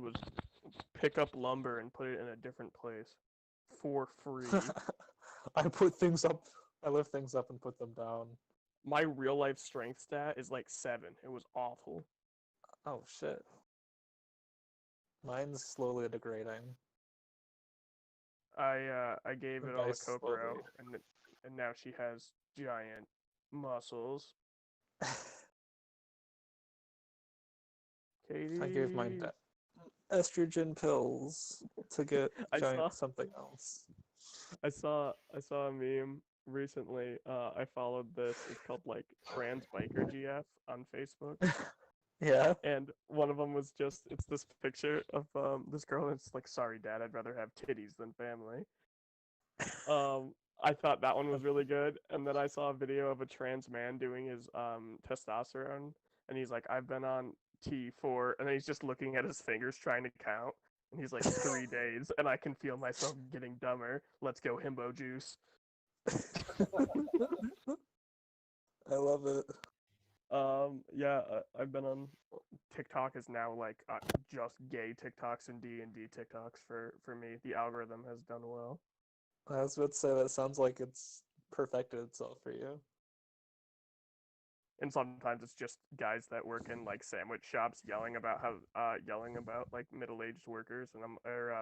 was pick up lumber and put it in a different place for free. I put things up. I lift things up and put them down. My real life strength stat is like 7. It was awful. Oh shit. Mine's slowly degrading. I gave it all to Kokoro, Slowly. and now she has giant muscles. Katie. I gave mine estrogen pills to get giant something else. I saw a meme recently. I followed this. It's called like Trans Biker GF on Facebook. Yeah. And one of them was it's this picture of this girl, and it's like, sorry, Dad, I'd rather have titties than family. I thought that one was really good, and then I saw a video of a trans man doing his testosterone, and he's like, I've been on T4, and then he's just looking at his fingers trying to count, and he's like, 3 days, and I can feel myself getting dumber. Let's go himbo juice. I love it. Yeah, I've been on TikTok is now like just gay TikToks and D&D TikToks for me. The algorithm has done well. I was about to say that sounds like it's perfected itself for you. And sometimes it's just guys that work in like sandwich shops yelling about like middle-aged workers and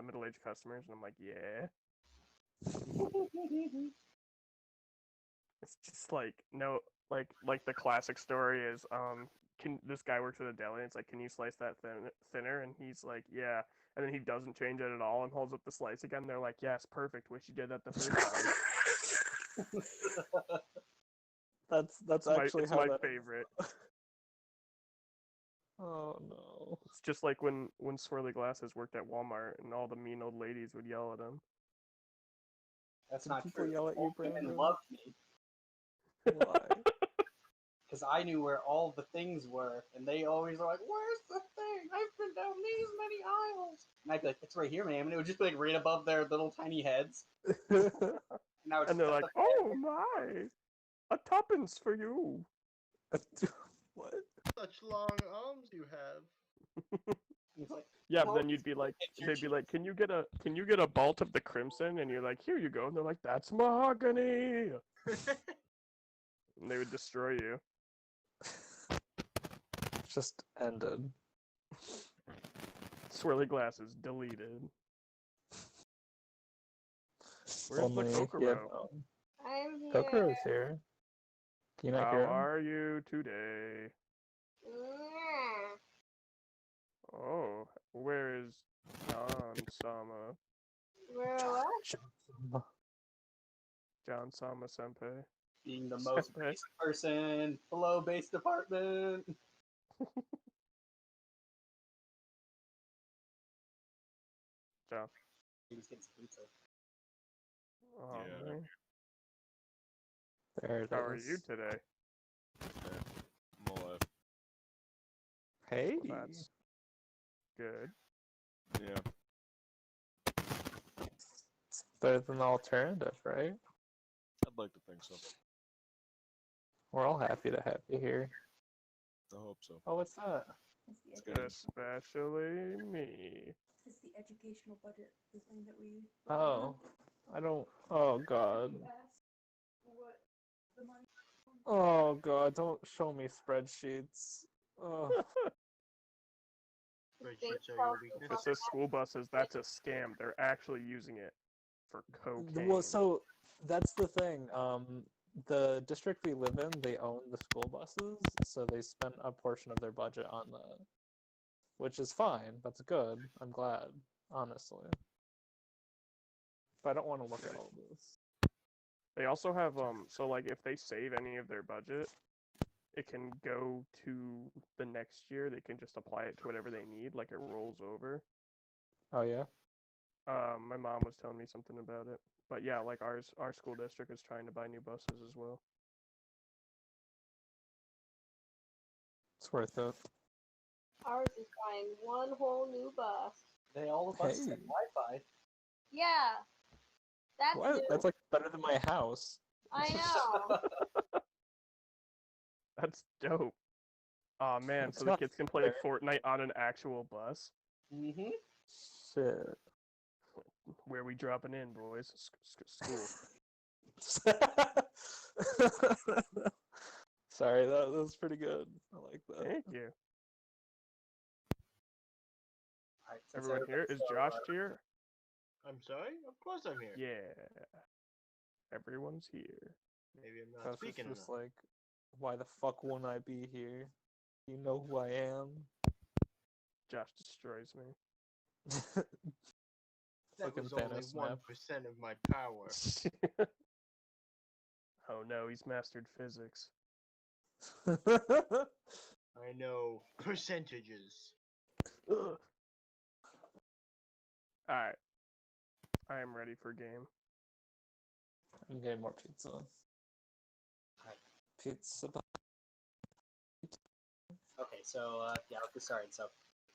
middle-aged customers, and I'm like, yeah. It's just like no, like the classic story is this guy works at a deli, and it's like, can you slice that thinner? And he's like, yeah. And then he doesn't change it at all and holds up the slice again. They're like, yes, perfect. Wish you did that the first time. That's actually my favorite. Oh no. It's just like when Swirly Glasses worked at Walmart and all the mean old ladies would yell at him. That's not people true. Yell at you, Brandon? Women loved me. Why? Because I knew where all the things were, and they always were like, "Where's the thing? I've been down these many aisles." And I'd be like, "It's right here, ma'am," and it would just be like right above their little tiny heads. And they're like, "Oh my, a tuppence for you." What? Such long arms you have. Like, yeah, but then you'd be like, they'd be like, "Can you get a bolt of the crimson?" And you're like, "Here you go." And they're like, "That's mahogany." And they would destroy you. Just ended. Swirly Glasses deleted. Where's Only the Kokoro? I'm here. Kokoro's here. Can you not How hear him? are you today? Yeah. Oh, where is John-sama? Where what? John-sama senpai. being the most basic person below base department. John. He was getting some pizza. Oh, Yeah. man. There it How are is. you today? I'm alive. Hey. Well, that's good. Yeah. It's better than the alternative, right? I'd like to think so. We're all happy to have you here. I hope so. Oh, what's that? It's the Especially me. It's the educational budget, the thing that we. Oh, I don't. Oh God. What the money? Oh God! Don't show me spreadsheets. Oh. Spreadsheets are your weakness. If it says school buses, that's a scam. They're actually using it for cocaine. Well, so that's the thing. The district we live in, they own the school buses, so they spent a portion of their budget on that, which is fine. That's good. I'm glad, honestly. But I don't want to look at all this. They also have so like if they save any of their budget, it can go to the next year. They can just apply it to whatever they need, like it rolls over. Oh yeah. My mom was telling me something about it. But yeah, like our school district is trying to buy new buses as well. It's worth it. Ours is buying one whole new bus. They all of us Hey. have Wi-Fi. Yeah. That's What? new. That's like better than my house. I know. That's dope. Oh man, It's so the not kids can play fair. Fortnite on an actual bus. Mm-hmm. Shit. Where we dropping in, boys? School. Sorry, that was pretty good. I like that. Thank you. Alright, since Everyone here everybody's is so, Josh here. I'm sorry? Of course I'm here. Yeah. Everyone's here. Maybe I'm not Josh is speaking just enough. like, why the fuck won't I be here? You know who I am. Josh destroys me. That Fucking was only Thanos 1% snap. of my power. Oh no, he's mastered physics. I know percentages. Alright. I am ready for game. I'm getting more pizza. Pizza. Okay, so yeah, let's get started. So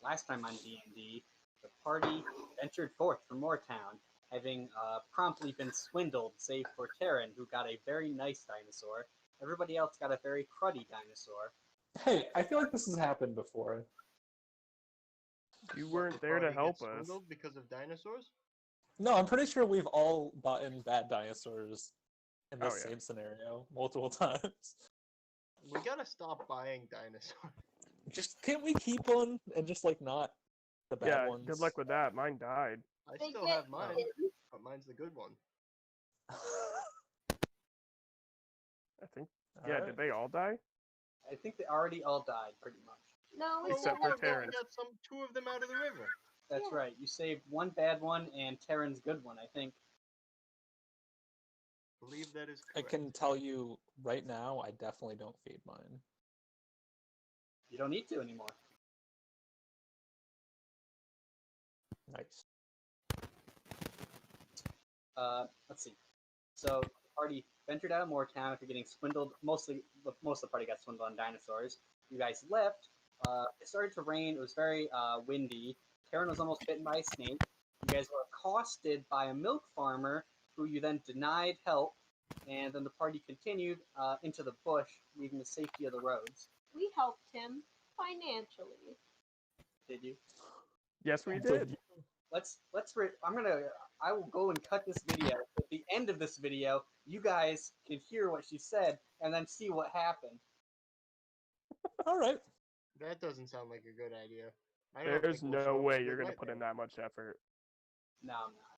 last time on D&D, the party ventured forth from Moortown, having promptly been swindled, save for Terran, who got a very nice dinosaur. Everybody else got a very cruddy dinosaur. Hey, I feel like this has happened before. You What, weren't the there to party help gets us. swindled because of dinosaurs? No, I'm pretty sure we've all bought in bad dinosaurs in this Oh, yeah. same scenario multiple times. We gotta stop buying dinosaurs. Just can't we keep one and just like not the bad Yeah, ones? good luck with that. Mine died. I They still get have mine, hidden. but mine's the good one. I think. Yeah, did they all die? I think they already all died, pretty much. No, we Except still for have Terran. one. We got two of them out of the river. That's Yeah. right. You saved one bad one and Terran's good one, I think. I believe that is I correct. can tell you right now, I definitely don't feed mine. You don't need to anymore. Nice. Let's see. So the party ventured out of Moortown after getting swindled. Most of the party got swindled on dinosaurs. You guys left. It started to rain. It was very windy. Terran was almost bitten by a snake. You guys were accosted by a milk farmer who you then denied help. And then the party continued into the bush, leaving the safety of the roads. We helped him financially. Did you? Yes, we did. I will go and cut this video. At the end of this video, you guys can hear what she said and then see what happened. All right. That doesn't sound like a good idea. I don't There's think we'll no show up way with you're a gonna put in nightmare. that much effort. No, I'm not.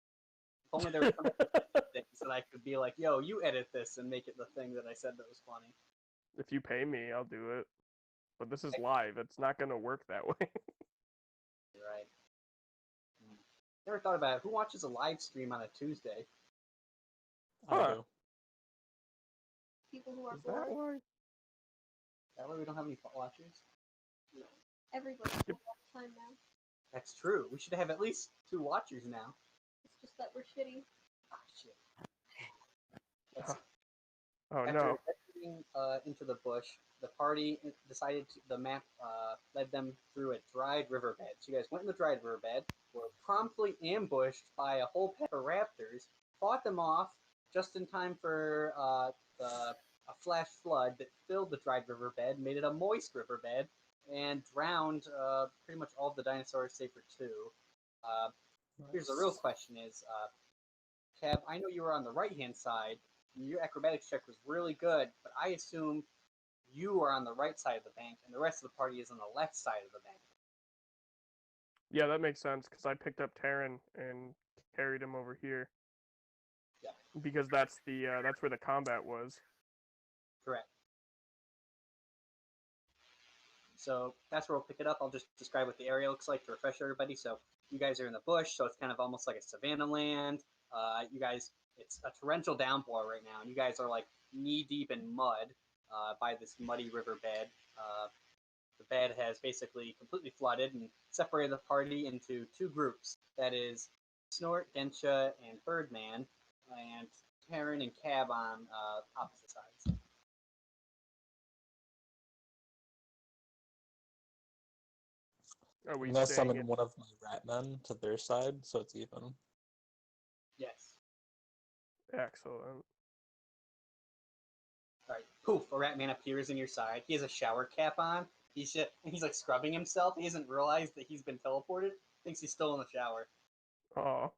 If only there were some things that I could be like, yo, you edit this and make it the thing that I said that was funny. If you pay me, I'll do it. But this is live. It's not gonna work that way. You're right. Never thought about it. Who watches a live stream on a Tuesday? I Huh. do. People who are Is that bored. why? That way we don't have any watchers. Everybody's bored all the time now. That's true. We should have at least 2 watchers now. It's just that we're shitty. Ah, shit. Let's see. Oh After no. venturing into the bush, the party decided the map led them through a dried riverbed. So you guys went in the dried riverbed, were promptly ambushed by a whole pack of raptors, fought them off just in time for a flash flood that filled the dried riverbed, made it a moist riverbed, and drowned pretty much all of the dinosaurs save for 2. Here's the real question is, Kev, I know you were on the right-hand side, and your acrobatics check was really good, but I assume you are on the right side of the bank, and the rest of the party is on the left side of the bank. Yeah, that makes sense because I picked up Terran and carried him over here. Yeah. Because that's where the combat was. Correct. So that's where we'll pick it up. I'll just describe what the area looks like to refresh everybody. So you guys are in the bush, so it's kind of almost like a savanna land. You guys, it's a torrential downpour right now, and you guys are like knee deep in mud by this muddy riverbed. The bed has basically completely flooded and separated the party into 2 groups. That is Snort, Gensha, and Birdman, and Terran and Cab on opposite sides. Are we I'm gonna staying summon in? one of my rat men to their side, so it's even. Yes. Excellent. All right. Poof! A rat man appears in your side. He has a shower cap on. He's like scrubbing himself. He hasn't realized that he's been teleported. Thinks he's still in the shower. Oh,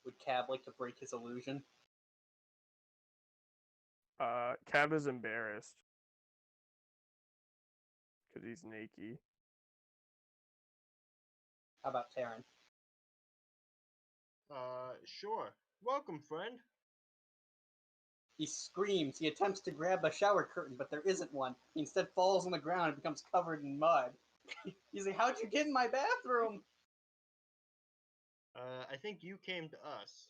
Would Cab like to break his illusion? Cab is embarrassed because he's naked. How about Taryn? Sure. Welcome, friend. He screams. He attempts to grab a shower curtain, but there isn't one. He instead falls on the ground and becomes covered in mud. He's like, "How'd you get in my bathroom?" I think you came to us.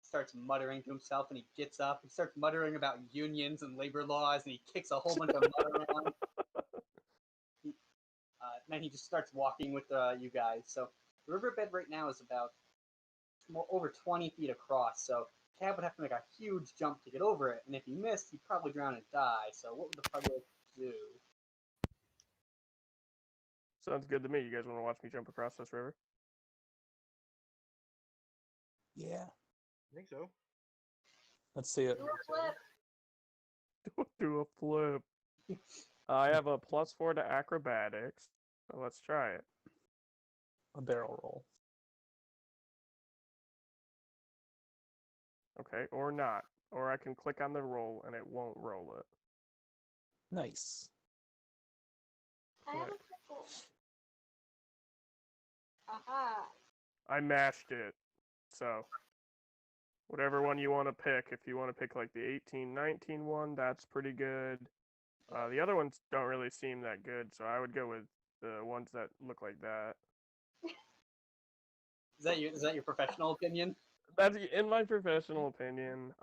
Starts muttering to himself, and he gets up. He starts muttering about unions and labor laws, and he kicks a whole bunch of mud around. Then he just starts walking with you guys. So the riverbed right now is about over 20 feet across. So Cab would have to make a huge jump to get over it, and if he missed, he'd probably drown and die. So what would the party like to do? Sounds good to me. You guys want to watch me jump across this river? Yeah. I think so. Let's see it. Do a flip. Do a flip. I have a +4 to acrobatics, so let's try it. A barrel roll. Okay, or not. Or I can click on the roll and it won't roll it. Nice. I have a triple. Aha. I mashed it. So, whatever one you want to pick. If you want to pick like the 18-19 one, that's pretty good. The other ones don't really seem that good, so I would go with the ones that look like that. Is that your professional opinion? That's in my professional opinion.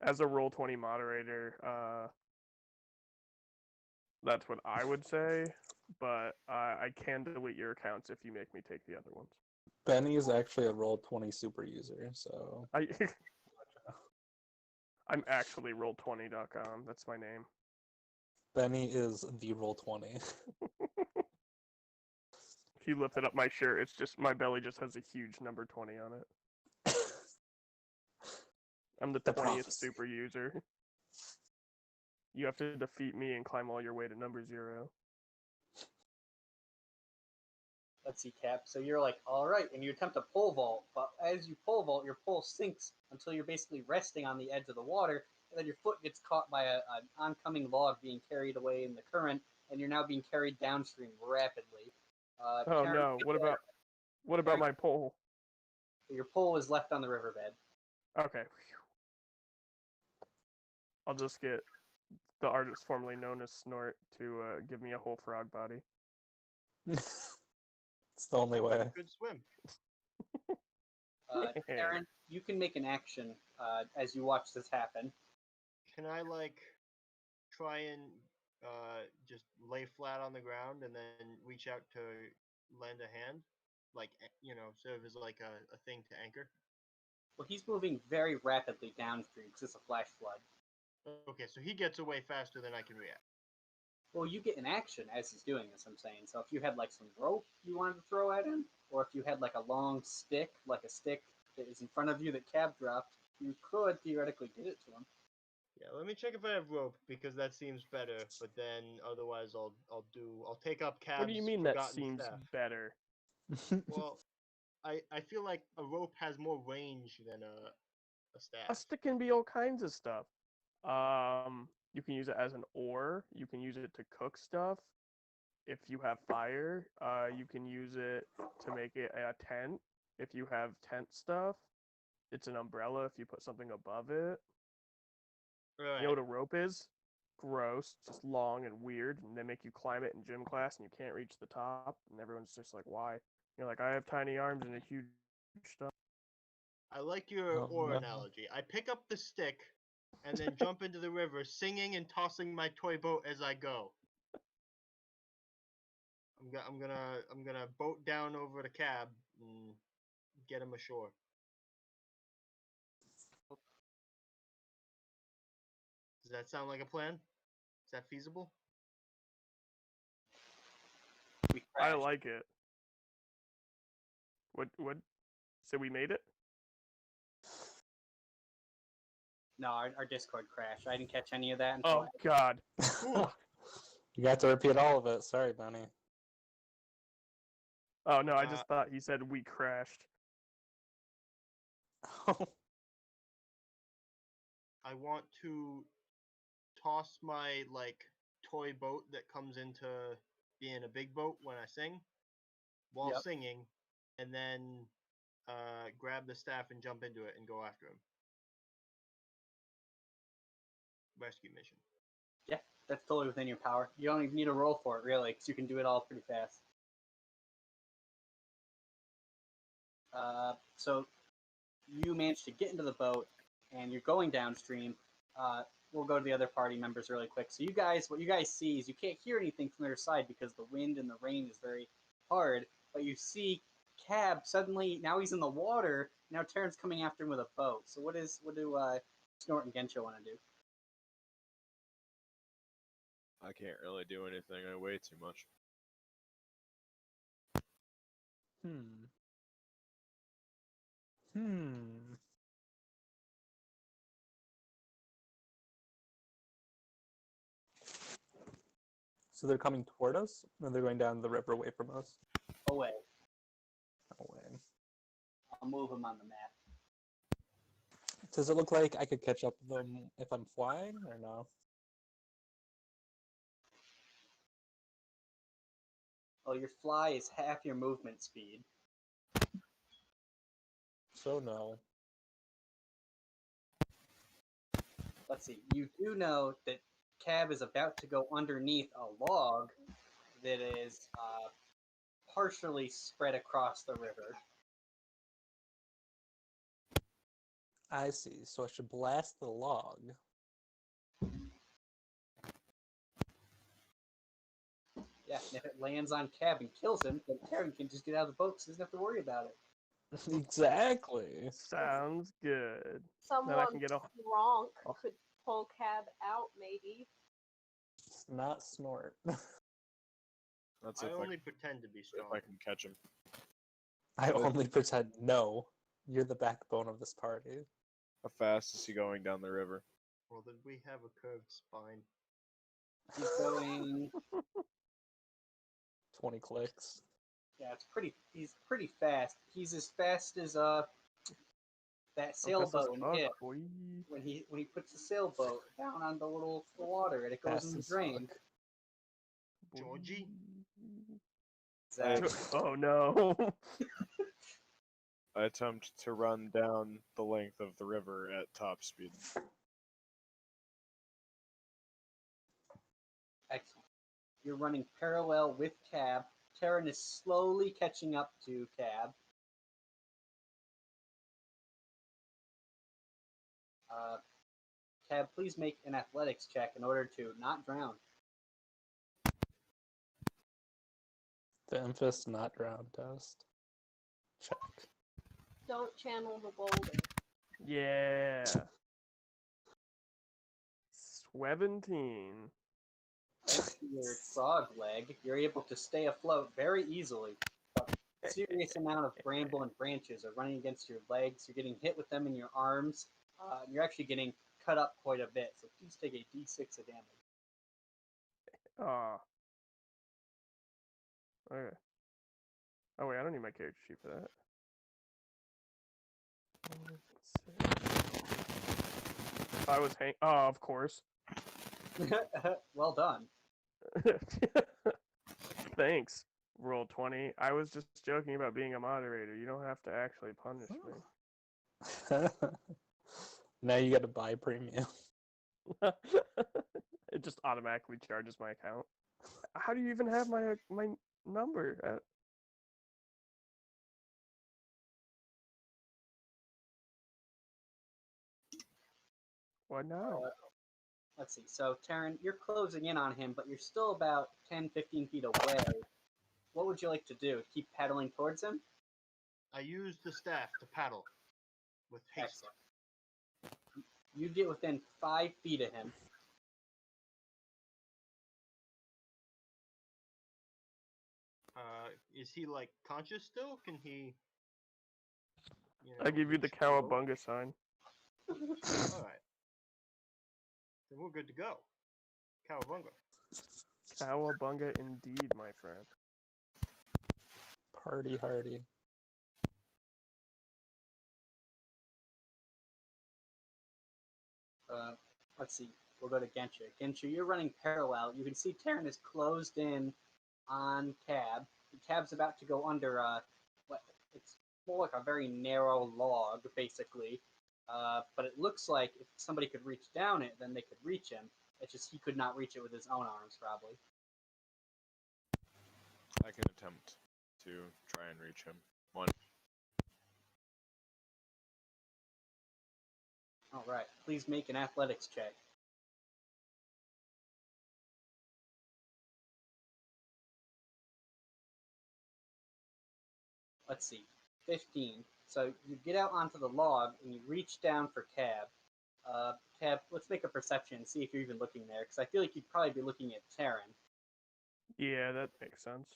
As a Roll20 moderator, that's what I would say. But I can delete your accounts if you make me take the other ones. Benny is actually a Roll20 super user, so I'm actually Roll20.com. That's my name. Benny is the Roll20. If you lifted up my shirt, it's just my belly just has a huge number 20 on it. I'm the 20th prophecy. super user. You have to defeat me and climb all your way to number 0. Let's see, Cap. So you're like, all right, and you attempt to pole vault, but as you pole vault, your pole sinks until you're basically resting on the edge of the water, and then your foot gets caught by an oncoming log being carried away in the current, and you're now being carried downstream rapidly. Oh Karen, no! What about my pole? Your pole is left on the riverbed. Okay. I'll just get the artist formerly known as Snort to give me a whole frog body. It's the only way. Good swim. Karen, you can make an action as you watch this happen. Can I try and just lay flat on the ground and then reach out to lend a hand, serve as a thing to anchor? Well, he's moving very rapidly downstream because it's a flash flood. Okay, so he gets away faster than I can react. Well, you get an action as he's doing this, I'm saying. So if you had some rope you wanted to throw at him, or if you had a long stick, like a stick that is in front of you that Cab dropped, you could theoretically get it to him. Yeah, let me check if I have rope because that seems better. But then otherwise, I'll take up Cab's. What do you mean that seems staff. better? Well, I feel like a rope has more range than a staff. A stick can be all kinds of stuff. You can use it as an oar. You can use it to cook stuff. If you have fire, you can use it to make it a tent. If you have tent stuff, it's an umbrella if you put something above it. Right. You know what a rope is? Gross, just long and weird, and they make you climb it in gym class, and you can't reach the top, and everyone's just like, "Why?" You're like, "I have tiny arms and a huge stuff." I like your Oh, oar no. analogy. I pick up the stick and then jump into the river, singing and tossing my toy boat as I go. I'm gonna boat down over the Cab and get him ashore. Does that sound like a plan? Is that feasible? We I crashed. like it. What? So we made it? No, our Discord crashed. I didn't catch any of that until Oh God. You got to repeat all of it. Sorry, Bunny. Oh no, I just thought he said we crashed. I want to toss my toy boat that comes into being a big boat when I sing, while Yep. singing, and then grab the staff and jump into it and go after him. Rescue mission. Yeah, that's totally within your power. You don't even need a roll for it, really, because you can do it all pretty fast. So you managed to get into the boat, and you're going downstream. We'll go to the other party members really quick. So what you guys see is you can't hear anything from their side because the wind and the rain is very hard. But you see Cab suddenly, now he's in the water. Now Terran's coming after him with a boat. So what do Snort and Gensho want to do? I can't really do anything. I weigh too much. So they're coming toward us, or they're going down the river away from us? Away. Away. I'll move him on the map. Does it look like I could catch up with them if I'm flying, or no? Oh, your fly is half your movement speed. So no. Let's see. You do know that Cab is about to go underneath a log that is partially spread across the river. I see. So I should blast the log. Yeah, and if it lands on Cab and kills him, then Terran can just get out of the boat so he doesn't have to worry about it. Exactly. Sounds good. Someone can get a- drunk Oh. could pull Cab out, maybe. It's not Snort. That's I if only pretend to be if strong. I can catch him. I only pretend. No, you're the backbone of this party. How fast is he going down the river? Well, then we have a curved spine. He's going. 20 clicks. Yeah, he's pretty fast. He's as fast as that sailboat in fuck, it. boy. When he puts the sailboat down on the water and it goes Fast in the as drain. fuck. Georgie? Exactly. Oh no. I attempt to run down the length of the river at top speed. Excellent. You're running parallel with Cab. Terran is slowly catching up to Cab. Cab, please make an athletics check in order to not drown. The Emphas not drown test. Check. Don't channel the boulder. Yeah. 17. Thanks to your frog leg, you're able to stay afloat very easily. A serious amount of bramble and branches are running against your legs. You're getting hit with them in your arms. You're actually getting cut up quite a bit, so please take a d6 of damage. Aw. Okay. Oh wait, I don't need my character sheet for that. I was oh, of course. Well done. Thanks. Roll 20. I was just joking about being a moderator. You don't have to actually punish me. Now you gotta buy premium. It just automatically charges my account. How do you even have my number? What now? Let's see. So, Terran, you're closing in on him, but you're still about 10, 15 feet away. What would you like to do? Keep paddling towards him? I use the staff to paddle with haste. Excellent. You get within 5 feet of him. Is he conscious still? Can he? I give you the explode? cowabunga sign. All right. then we're good to go. Cowabunga. Cowabunga indeed, my friend. Party hardy. Let's see. We'll go to Gensha. Gensha, you're running parallel. You can see Terran is closed in on Cab. Cab's about to go under what? It's more like a very narrow log, basically. But it looks like if somebody could reach down it, then they could reach him. It's just he could not reach it with his own arms, probably. I can attempt to try and reach him. One. All right. Please make an athletics check. Let's see. 15. So you get out onto the log and you reach down for Cab. Cab, let's make a perception and see if you're even looking there, because I feel like you'd probably be looking at Terran. Yeah, that makes sense.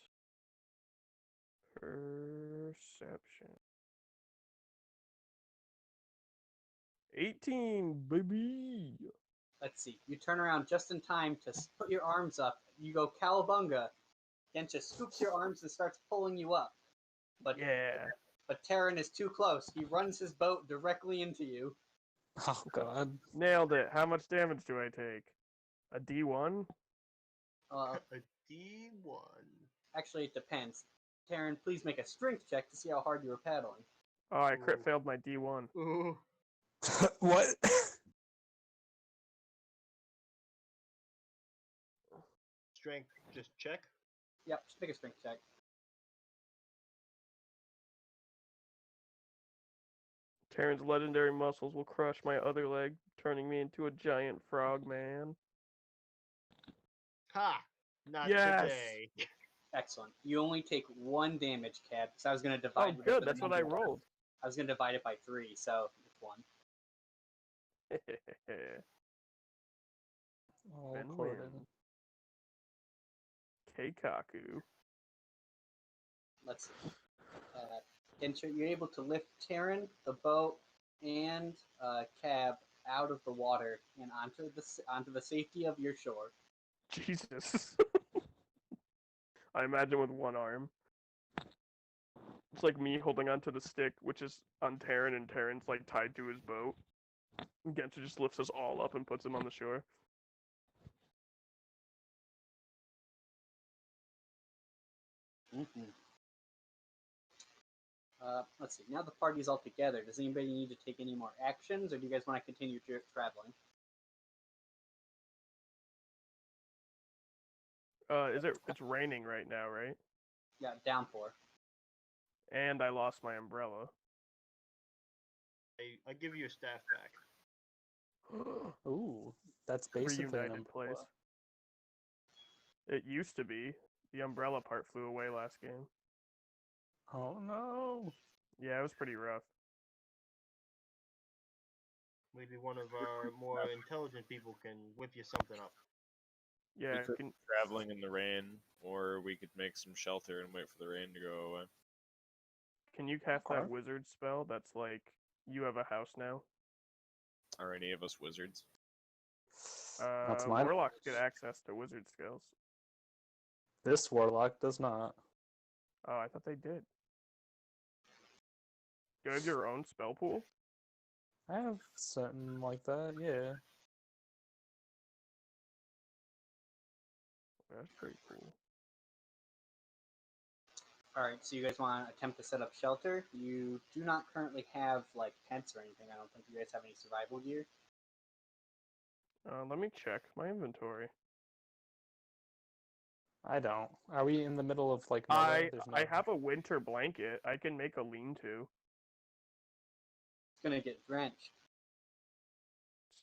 Perception. 18, baby. Let's see. You turn around just in time to put your arms up. You go cowabunga. Gensha scoops your arms and starts pulling you up. But Terran is too close. He runs his boat directly into you. Oh god. Nailed it. How much damage do I take? A D1? Uh, A D1. Actually, it depends. Terran, please make a strength check to see how hard you were paddling. Oh, I crit Ooh. failed my D1. Ooh. What? Strength, just check. Yep, just make a strength check. Terran's legendary muscles will crush my other leg, turning me into a giant frog man. Ha! Not Yes! today. Excellent. You only take 1 damage, Cab, because I was going to Oh, divide it. good. That's what I rolled. I was going to divide it by 3, so it's 1. All Win-win. according. Keikaku. Let's see. Gensha, you're able to lift Terran, the boat, and Cab out of the water and onto the safety of your shore. Jesus. I imagine with one arm. It's like me holding onto the stick, which is on Terran, and Terran's like tied to his boat. Gensha just lifts us all up and puts him on the shore. Mm-hmm. Let's see. Now the party's all together. Does anybody need to take any more actions, or do you guys want to continue traveling? It's raining right now, right? Yeah, downpour. And I lost my umbrella. I give you a staff back. Ooh, that's basically an Reunited umbrella. place. It used to be. The umbrella part flew away last game. Oh no. Yeah, it was pretty rough. Maybe one of our more intelligent people can whip you something up. Yeah, We could be traveling in the rain, or we could make some shelter and wait for the rain to go away. can you cast Okay. that wizard spell that's like, you have a house now? Are any of us wizards? That's mine. Warlocks get access to wizard skills. This warlock does not. Oh, I thought they did. You have your own spell pool? I have something like that, yeah. That's pretty cool. Alright, so you guys want to attempt to set up shelter? You do not currently have, like, tents or anything. I don't think you guys have any survival gear. Let me check my inventory. I don't. Are we in the middle of like meadow? I There's I no- have a winter blanket. I can make a lean-to. It's going to get drenched.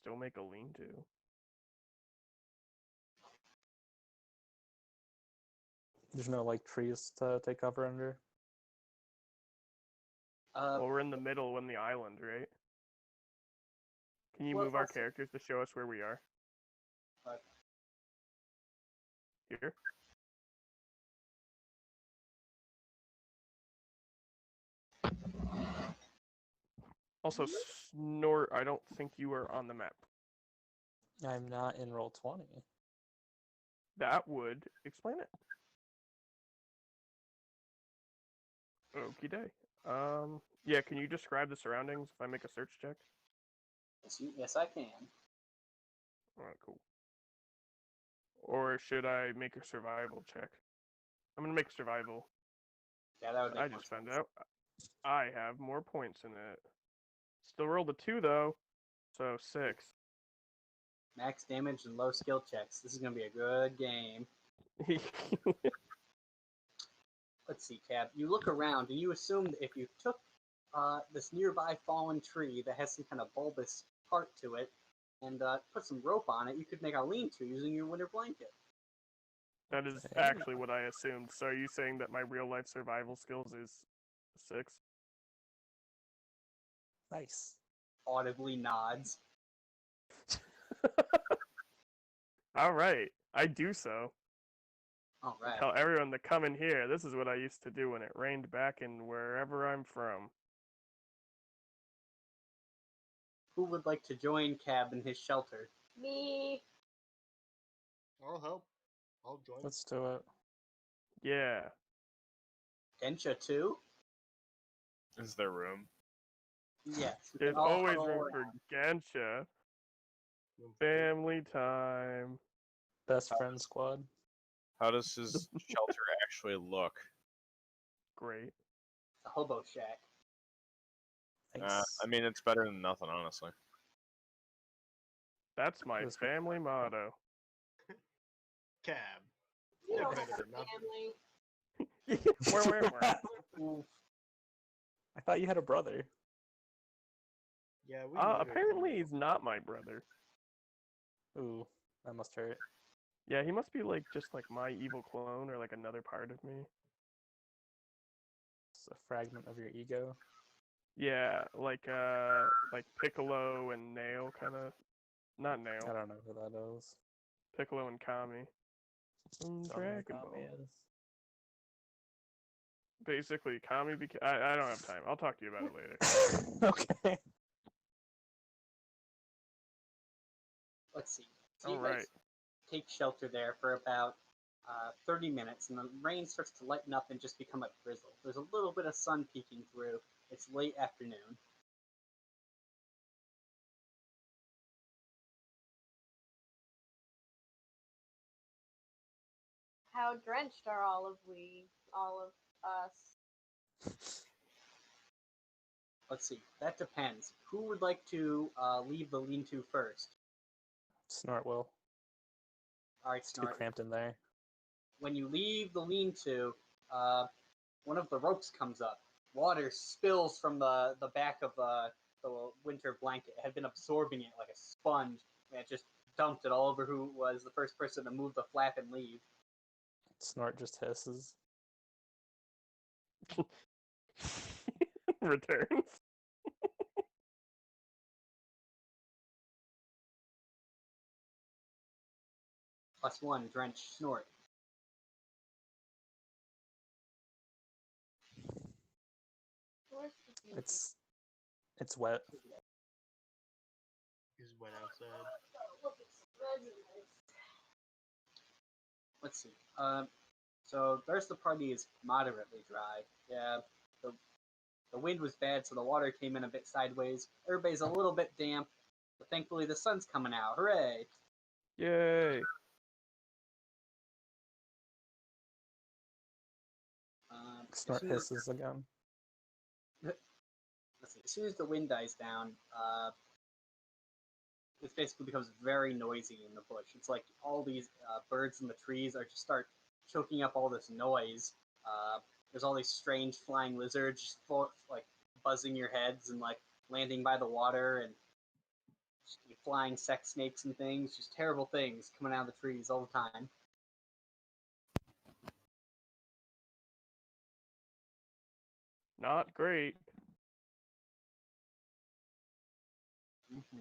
Still make a lean-to. There's no like trees to take cover under. Well, we're in the middle in the island, right? Can you Well, move our also- characters to show us where we are? Right. Here? Also, Snort, I don't think you are on the map. I'm not in roll 20. That would explain it. Okie day. Yeah, can you describe the surroundings if I make a search check? Yes, I can. Alright, cool. Or should I make a survival check? I'm gonna make survival. Yeah, that would make I more just found sense. out I have more points in it. Still rolled a 2 though, so 6. Max damage and low skill checks. This is gonna be a good game. Let's see, Cab. You look around and you assume that if you took this nearby fallen tree that has some kind of bulbous part to it and put some rope on it, you could make a lean-to using your winter blanket. That is Hey. actually what I assumed. So are you saying that my real life survival skills is 6? Nice. Audibly nods. Alright, I do so. All right. Tell everyone to come in here. This is what I used to do when it rained back in wherever I'm from. Who would like to join Cab in his shelter? Me. I'll help. I'll join. Let's do it. Yeah. Densha too? Is there room? Yes. we There's can all always huddle room around. for Gensha. Room for two. Family time. Best friend squad. How does his shelter actually look? Great. The hobo shack. Nice. I mean, it's better than nothing, honestly. That's my This- family motto. Cab. You Yeah, don't better have than a nothing. family. Oof. I thought you had a brother. Yeah, we. live in- Apparently he's not my brother. Ooh, that must hurt. Yeah, he must be like just like my evil clone or like another part of me. It's a fragment of your ego. Yeah, like Piccolo and Nail kind of. Not I Nail. don't know who that is. Piccolo and Kami. Don't know who Dragon Kami Ball. is. Basically, Kami became. I don't have time. I'll talk to you about it later. Okay. Let's see. So you All guys right. take shelter there for about 30 minutes, and the rain starts to lighten up and just become a drizzle. There's a little bit of sun peeking through. It's late afternoon. How drenched are all of us? Let's see. That depends. Who would like to leave the lean-to first? Snort will. All right, It's too Snort. cramped in there. When you leave the lean-to, one of the ropes comes up. Water spills from the back of the winter blanket. It had been absorbing it like a sponge, and it just dumped it all over who was the first person to move the flap and leave. Snort just hisses. Returns. +1, drench, Snort. Where's the beauty? It's wet. Is went outside. Look, it's resinous. Let's see. So the rest of the party is moderately dry. Yeah, the wind was bad, so the water came in a bit sideways. Everybody's a little bit damp, but thankfully the sun's coming out. Hooray! Yay. As Snort soon as, hisses again. let's see, as soon as the wind dies down, it basically becomes very noisy in the bush. It's like all these birds in the trees are just start choking up all this noise. There's all these strange flying lizards just like buzzing your heads and like landing by the water, and flying sex snakes and things. Just terrible things coming out of the trees all the time. Not great. Mm-hmm.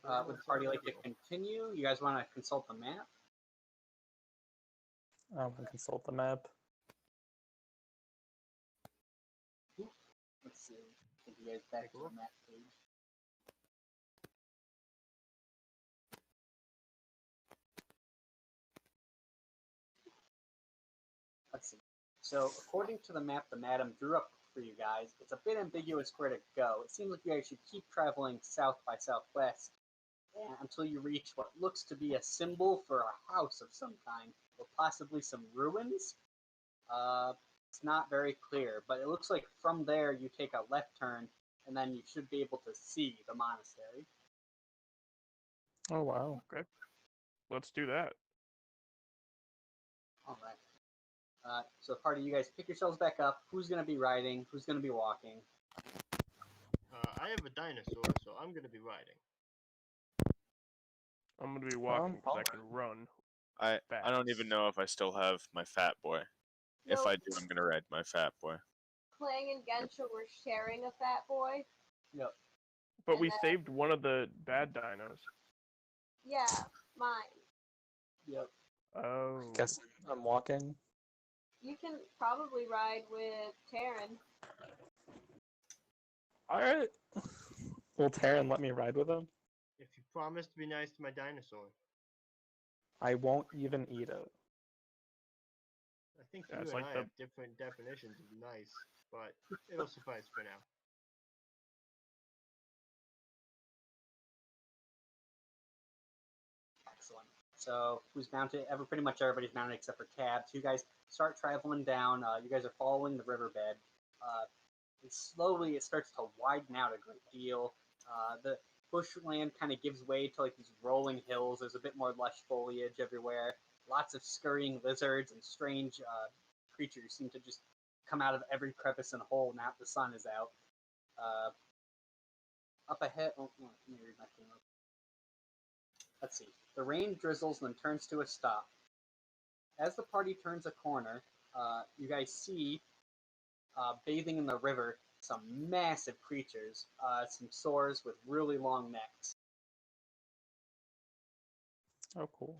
Yeah, Would the party like to continue? You guys want to consult the map? I'm gonna consult the map. Let's see. Take you guys back to the map page. let's see. So, according to the map the madam drew up for you guys, it's a bit ambiguous where to go. It seems like you guys should keep traveling south by southwest until you reach what looks to be a symbol for a house of some kind, or possibly some ruins. It's not very clear, but it looks like from there you take a left turn, and then you should be able to see the monastery. Oh wow. Okay. Let's do that. All right. So, party, you guys pick yourselves back up. Who's going to be riding? Who's going to be walking? I have a dinosaur, so I'm gonna be riding. I'm gonna be walking because I can run. I don't even Fast. know if I still have my fat boy. If No, I do, I'm gonna ride my fat boy. Clang and Gensha were sharing a fat boy. Yep. But we and saved one of the bad dinos. Yeah, mine. Yep. Oh. Guess I'm walking. You can probably ride with Taryn. Alright. Will Taryn let me ride with him? If you promise to be nice to my dinosaur, I won't even eat it. I think Yeah, you it's and like I the- have different definitions of nice, but it'll suffice for now. Excellent. So, who's mounted? Pretty much everybody's mounted except for Cab. So, you guys start traveling down. You guys are following the riverbed. And slowly, it starts to widen out a great deal. The bushland kind of gives way to like these rolling hills. There's a bit more lush foliage everywhere. Lots of scurrying lizards and strange creatures seem to just come out of every crevice and hole now that the sun is out. Up ahead, let me read my thing. Let's see. The rain drizzles and then turns to a stop. As the party turns a corner, you guys see, bathing in the river, some massive creatures, some saurs with really long necks. Oh cool.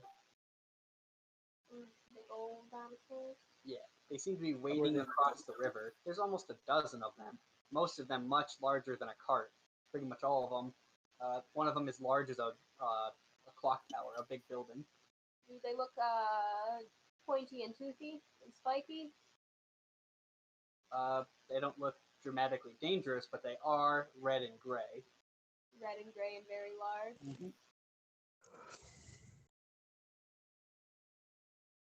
Big old dinosaurs. Yeah, they seem to be wading across the river. There's almost a dozen of them, most of them much larger than a cart. Pretty much all of them. One of them is large as a clock tower, a big building. Do they look pointy and toothy and spiky? They don't look dramatically dangerous, but they are red and gray. Red and gray and very large.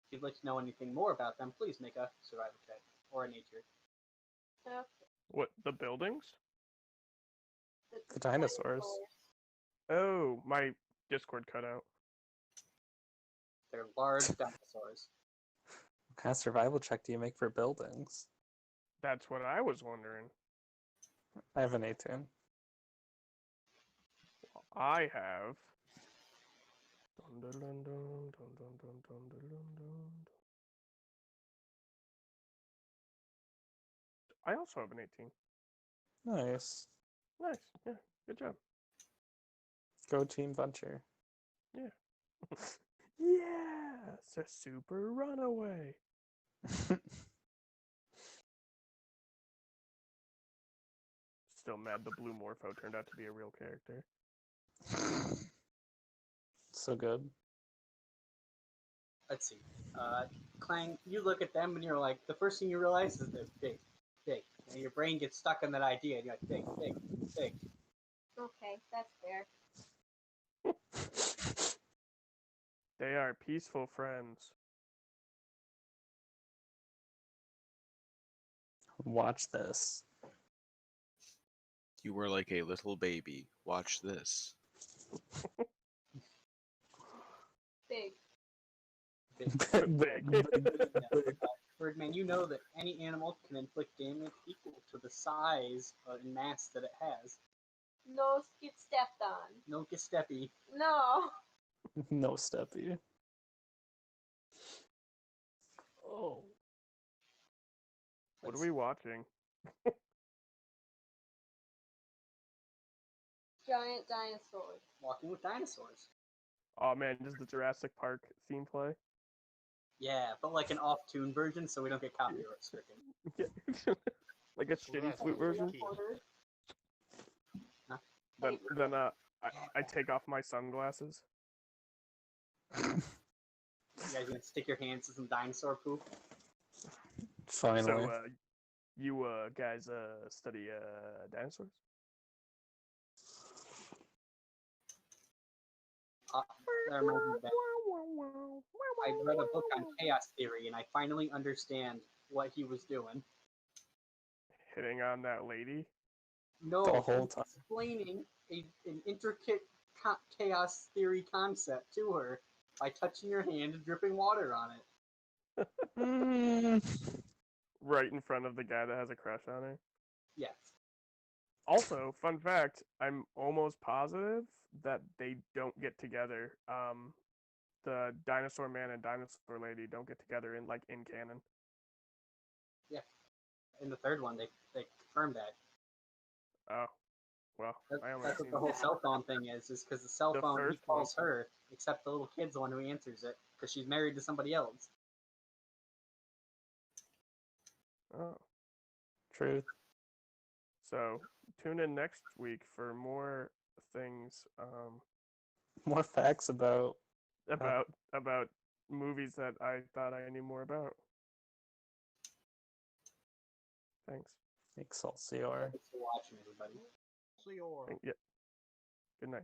If you'd like to know anything more about them, please make a survival check or a nature. Okay. What, the buildings? The dinosaurs. Oh, my Discord cut out. They're large dinosaurs. What kind of survival check do you make for buildings? That's what I was wondering. I have an 18. I have. Dun, dun, dun, dun, dun, dun, dun, dun, dun, dun, dun. I also have an 18. Nice. Nice. Yeah. Good job. Go Team Venture. Yeah. It's a super runaway. Still mad the blue Morpho turned out to be a real character. So good. Let's see. Clang, you look at them and you're like, the first thing you realize is they're big, big. And your brain gets stuck on that idea. And you're like, big, big, big. Okay, that's fair. They are peaceful friends. Watch this. You were like a little baby. Watch this. Big. Big. Birdman, you know that any animal can inflict damage equal to the size and mass that it has. No get stepped on. No Giuseppe. No. No Steppy. Oh. What are we watching? Giant dinosaurs. Walking with dinosaurs. Oh man, does the Jurassic Park theme play? Yeah, but like an off-tune version, so we don't get copyright stricken. Like a So shitty that's flute version? key. Then I take off my sunglasses. You guys gonna stick your hands in some dinosaur poop? Finally. So, you guys study dinosaurs? That reminds me back. I read a book on chaos theory, and I finally understand what he was doing. Hitting on that lady? No, The whole he's time. explaining an intricate chaos theory concept to her by touching your hand and dripping water on it. Right in front of the guy that has a crush on her. Yes. Also, fun fact, I'm almost positive that they don't get together. The dinosaur man and dinosaur lady don't get together in canon. Yeah. In the third one, they confirmed that. Oh, well, I only That's what seen the whole cell phone thing is because the cell The phone he first one. calls her, except the little kid's the one who answers it because she's married to somebody else. Oh, Truth. so tune in next week for more things More facts about. about movies that I thought I knew more about. Thanks. Excelsior. Thanks for watching, everybody. Yeah. Good night.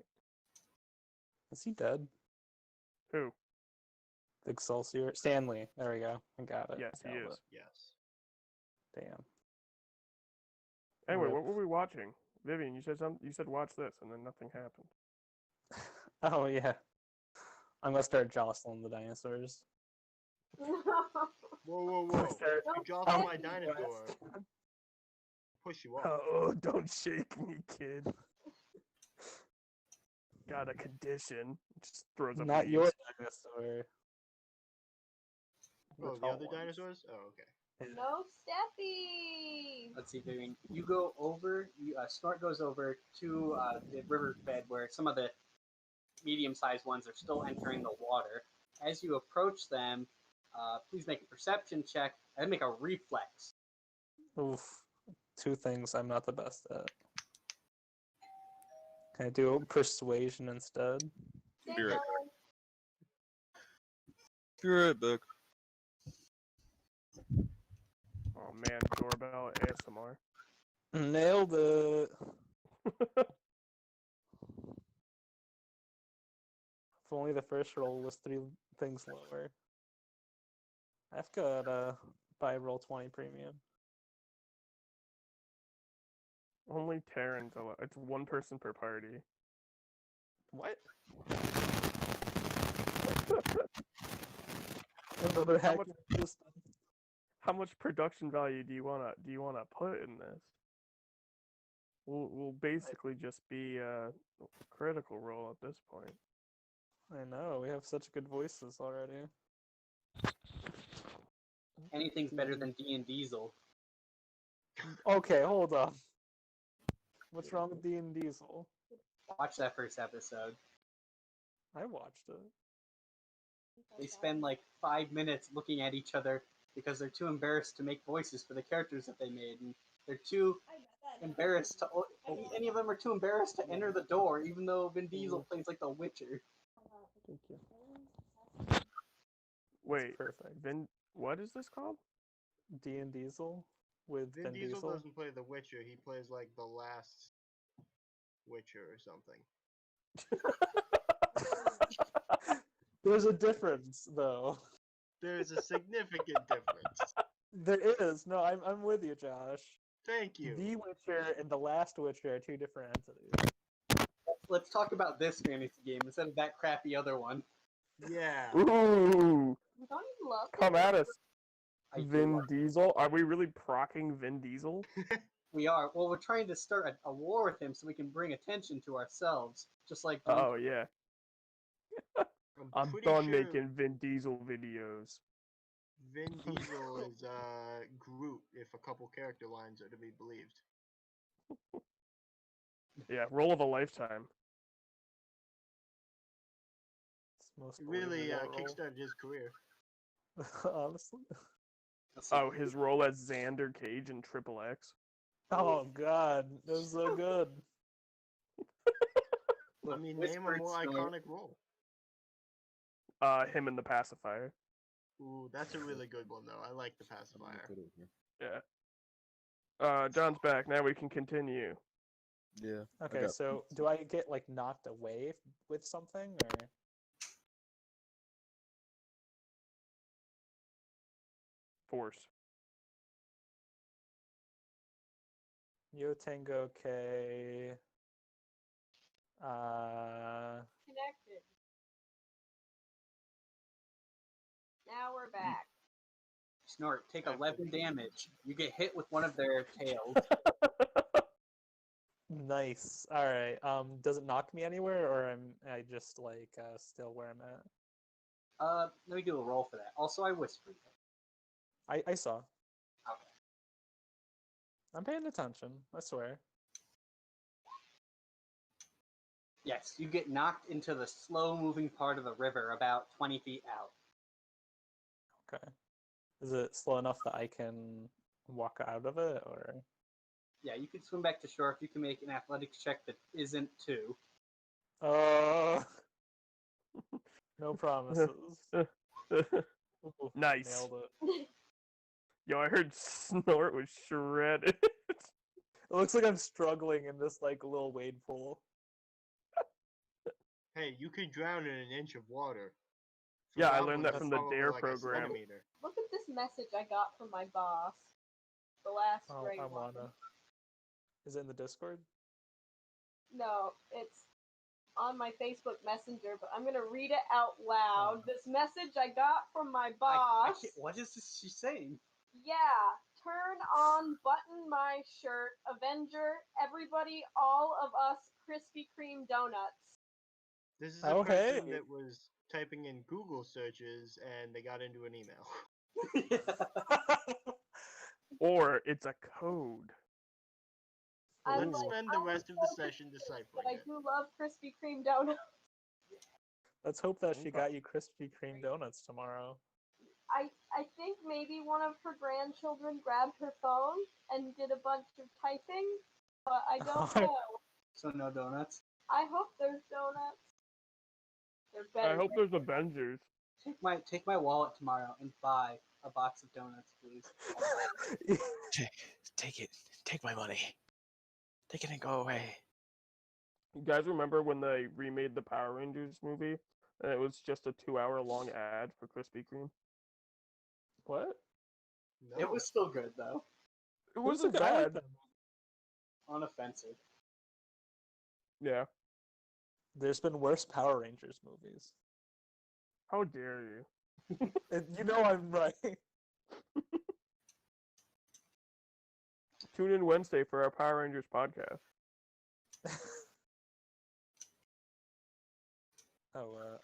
Is he dead? Who? Excelsior. Stanley. There we go. I got it. Yes, I he nailed is. Yes. it. Damn. Anyway, Rip. what were we watching? Vivian, you said something. You said watch this, and then nothing happened. Oh yeah. I'm gonna start jostling the dinosaurs. Whoa, whoa, whoa! Start- You dropped Oh, my dinosaur. Push you off. Oh, don't shake me, kid. Got a condition. Just throws up. Not your leaves. dinosaur. Oh, the tall other ones. dinosaurs? Oh, okay. No Steffi! Let's see, Vivian. You go over. Snort goes over to the riverbed where some of the medium-sized ones are still entering the water. As you approach them, please make a perception check and make a reflex. Oof. Two things I'm not the best at. Can I do persuasion instead? Ding You're right. dong. Be right back. Oh man, doorbell ASMR. Nailed it. If only the first roll was 3 things lower. I've got buy roll 20 premium. Only Terran's allowed. It's one person per party. What? Another How hack much- system. How much production value do you wanna put in this? We'll basically just be Critical Role at this point. I know, we have such good voices already. Anything's better than D and Diesel. Okay, hold on. What's wrong with D and Diesel? Watch that first episode. I watched it. They spend like 5 minutes looking at each other because they're too embarrassed to make voices for the characters that they made, and they're too embarrassed to. Any of them are too embarrassed to enter the door, even though Vin Diesel plays like the Witcher. Thank you. Wait, Perfect. what is this called? D and Diesel with Vin Diesel doesn't play The Witcher. He plays like the last Witcher or something. There's a difference, though. There's a significant difference. There is. No, I'm with you, Josh. Thank you. The Witcher and the Last Witcher are 2 different entities. Let's talk about this fantasy game instead of that crappy other one. Yeah. Ooh, Don't you love come it? at us, I do Vin like- Diesel. Are we really procking Vin Diesel? We are. Well, we're trying to start a war with him so we can bring attention to ourselves, just like. Oh yeah, I'm pretty done sure making Vin Diesel videos. Vin Diesel is Groot if a couple character lines are to be believed. Yeah, role of a lifetime. It's most It really believable role. kickstarted his career. Honestly. Let's see. Oh, his role as Xander Cage in Triple X. Oh god, that was so good. I mean, name a Whispered more Snort. iconic role. Him in the pacifier. Ooh, that's a really good one though. I like the pacifier. Put it here. Yeah. John's back. Now we can continue. Yeah. I Okay, got- so do I get like knocked away with something or? Force. Yo Tango K. Connected. Now we're back. Snort, take After 11 the- damage. You get hit with one of their tails. Nice. All right. Does it knock me anywhere, or am I just like still where I'm at? Let me do a roll for that. Also, I whispered it. I saw. Okay. I'm paying attention. I swear. Yes, you get knocked into the slow-moving part of the river about 20 feet out. Okay. Is it slow enough that I can walk out of it, or? Yeah, you can swim back to shore if you can make an athletics check that isn't 2. No promises. Ooh, Nice. Nailed it. Yo, I heard Snort was shredded. It looks like I'm struggling in this like little wade pool. Hey, you could drown in an inch of water. For Yeah, I one, learned that that's from the probably DARE like a program. centimeter. Look at this message I got from my boss. The last Oh, gray I one. wanna. Is it in the Discord? No, it's on my Facebook Messenger, but I'm gonna read it out loud. Oh. This message I got from my I boss. what is this she's saying? Yeah, turn on, button my shirt, Avenger, everybody, all of us, Krispy Kreme donuts. This is Oh, a person hey. that was typing in Google searches and they got into an email. Or it's a code. I'm Let's like, spend the I'm rest of the so session confused, deciphering but I it. do love Krispy Kreme donuts. Let's hope that she Okay. got you Krispy Kreme donuts tomorrow. I think maybe one of her grandchildren grabbed her phone and did a bunch of typing, but I don't know. So no donuts. I hope there's donuts. There I better hope be. there's Avengers. Take my wallet tomorrow and buy a box of donuts, please. Take it. Take my money. Take it and go away. You guys remember when they remade the Power Rangers movie? And it was just a 2-hour long ad for Krispy Kreme. What? No. It was still good though. It was wasn't a guy like bad. that. Unoffensive. Yeah. There's been worse Power Rangers movies. How dare you? And you know I'm right. Tune in Wednesday for our Power Rangers podcast.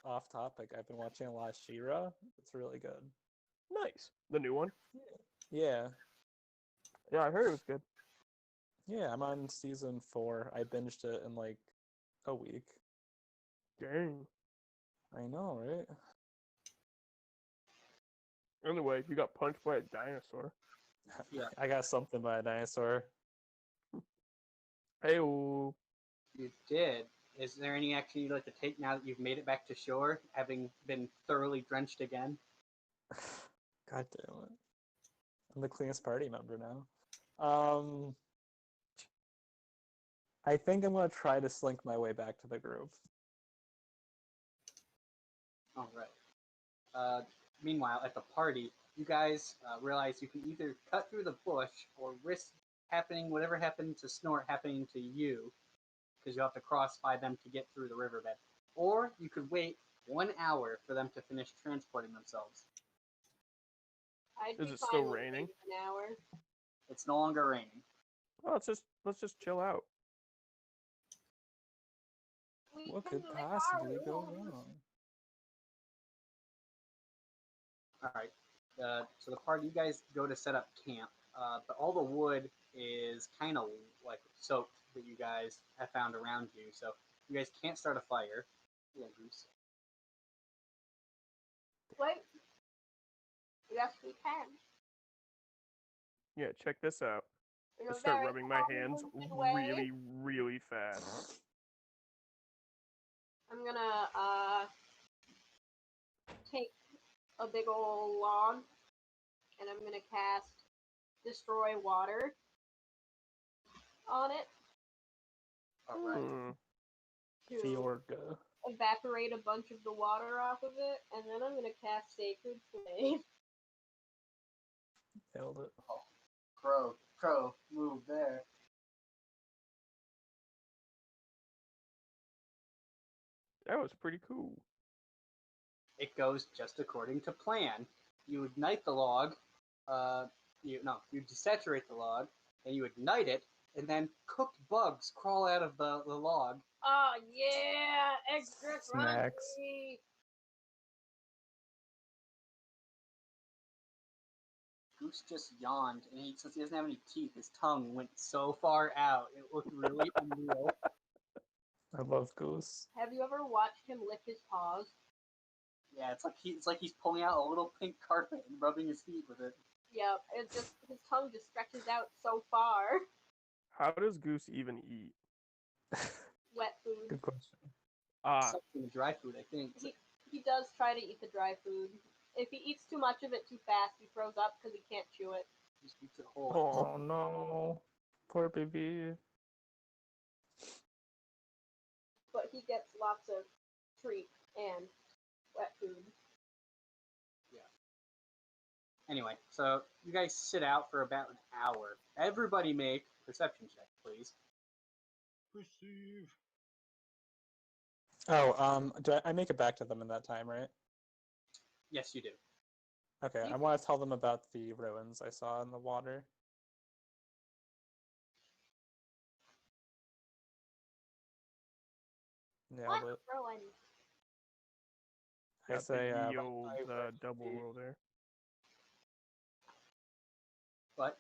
Off topic. I've been watching a lot of She-Ra. It's really good. Nice. The new one? Yeah. Yeah, I heard it was good. Yeah, I'm on season 4. I binged it in like a week. Dang. I know, right? Anyway, you got punched by a dinosaur. Yeah. I got something by a dinosaur. Hey, ooh. You did. Is there any action you'd like to take now that you've made it back to shore, having been thoroughly drenched again? God damn it. I'm the cleanest party member now. I think I'm gonna try to slink my way back to the group. All right. Meanwhile, at the party, you guys realize you can either cut through the bush or risk whatever happened to Snort happening to you, because you have to cross by them to get through the riverbed. Or you could wait 1 hour for them to finish transporting themselves. I'd Is be it fine still with raining? waiting an hour. It's no longer raining. Oh, let's just chill out. We What can could make our possibly go rules. wrong? All right. So the party, you guys go to set up camp, but all the wood is kind of like soaked that you guys have found around you. So you guys can't start a fire. Yeah, Goose. Wait. Yes, we can. Yeah, check this out. In I a start very rubbing my hands convoluted way. really, really fast. I'm gonna take a big old log, and I'm gonna cast Destroy Water on it Alright. to Fjorga. evaporate a bunch of the water off of it, and then I'm gonna cast Sacred Flame. Nailed it. Crow, move there. That was pretty cool. It goes just according to plan. You ignite the log, you desaturate the log, and you ignite it, and then cooked bugs crawl out of the log. Oh yeah, extra Snacks. crunchy. Goose just yawned, and since he doesn't have any teeth, his tongue went so far out. It looked really unreal. I love Goose. Have you ever watched him lick his paws? Yeah, it's like he's pulling out a little pink carpet and rubbing his feet with it. Yep, his tongue just stretches out so far. How does Goose even eat? Wet food. Good question. Something dry food, I think. He does try to eat the dry food. If he eats too much of it too fast, he throws up because he can't chew it. Just eats it whole. Oh no. Poor baby. But he gets lots of treats and wet food. Anyway, so you guys sit out for about an hour. Everybody make perception check, please. Perceive. Oh, do I make it back to them in that time, right? Yes, you do. Okay, I want to tell them about the ruins I saw in the water. Yeah, What? but Rowan. I Got say the old double roll there. What?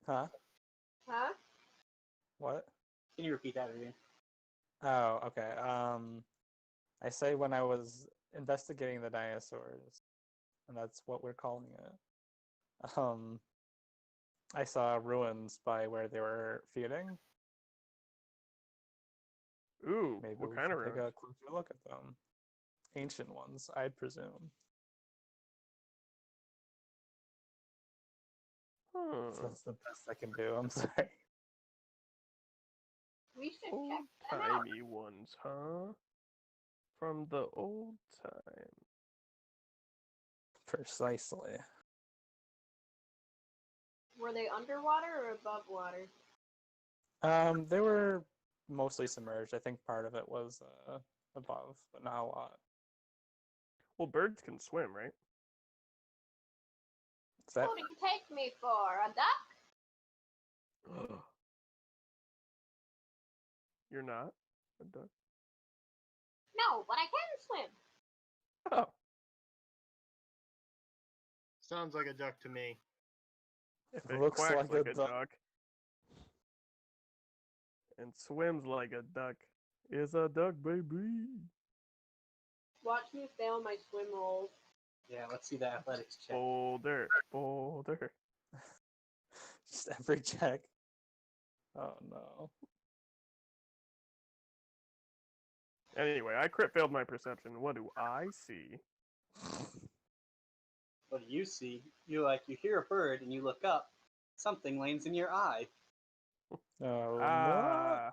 Huh? Huh? What? Can you repeat that again? Oh, okay. I say when I was investigating the dinosaurs, and that's what we're calling it. I saw ruins by where they were feeding. Ooh, Maybe what we kind of should take ruins? a closer look at them. Ancient ones, I'd presume. That's the best I can do. I'm sorry. We should Old check them out. timey ones, huh? From the old time. Precisely. Were they underwater or above water? They were mostly submerged. I think part of it was above, but not a lot. Well, birds can swim, right? Is that What do you take me for? A duck? You're not a duck. No, but I can swim. Oh, Sounds like a duck to me. if it looks quacks like like a a duck. duck and swims like a duck, is a duck, baby. Watch me fail my swim rolls. Yeah, let's see the athletics check. Boulder, boulder. just every check? Oh no. Anyway, I crit failed my perception. What do I see? What do you see? You hear a bird and you look up. Something lands in your eye. Oh no. Ah,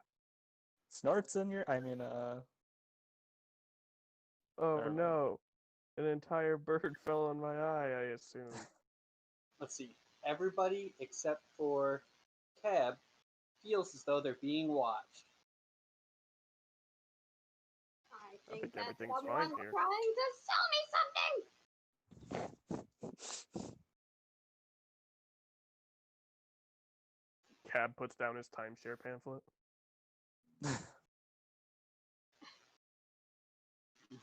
Snorts in your. oh Never mind. no. An entire bird fell on my eye, I assume. Let's see. Everybody except for Cab feels as though they're being watched. I think think that's everything's fine someone here. trying to sell me something. Cab puts down his timeshare pamphlet. Did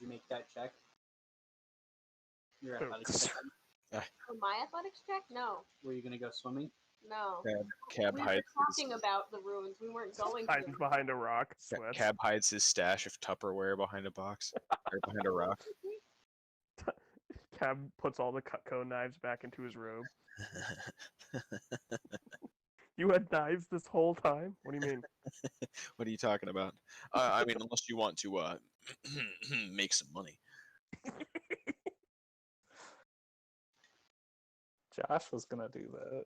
you make that check? Your Oh. athletics check. For my athletics check? No. Were you gonna go swimming? No. Cab We were hides talking about the ruins. We weren't going to. Hides behind a rock. Sweats. Cab hides his stash of Tupperware behind a box or behind a rock. Cab puts all the Cutco knives back into his robe. You had knives this whole time? What do you mean? What are you talking about? I mean, unless you want to make some money. Josh was gonna do that.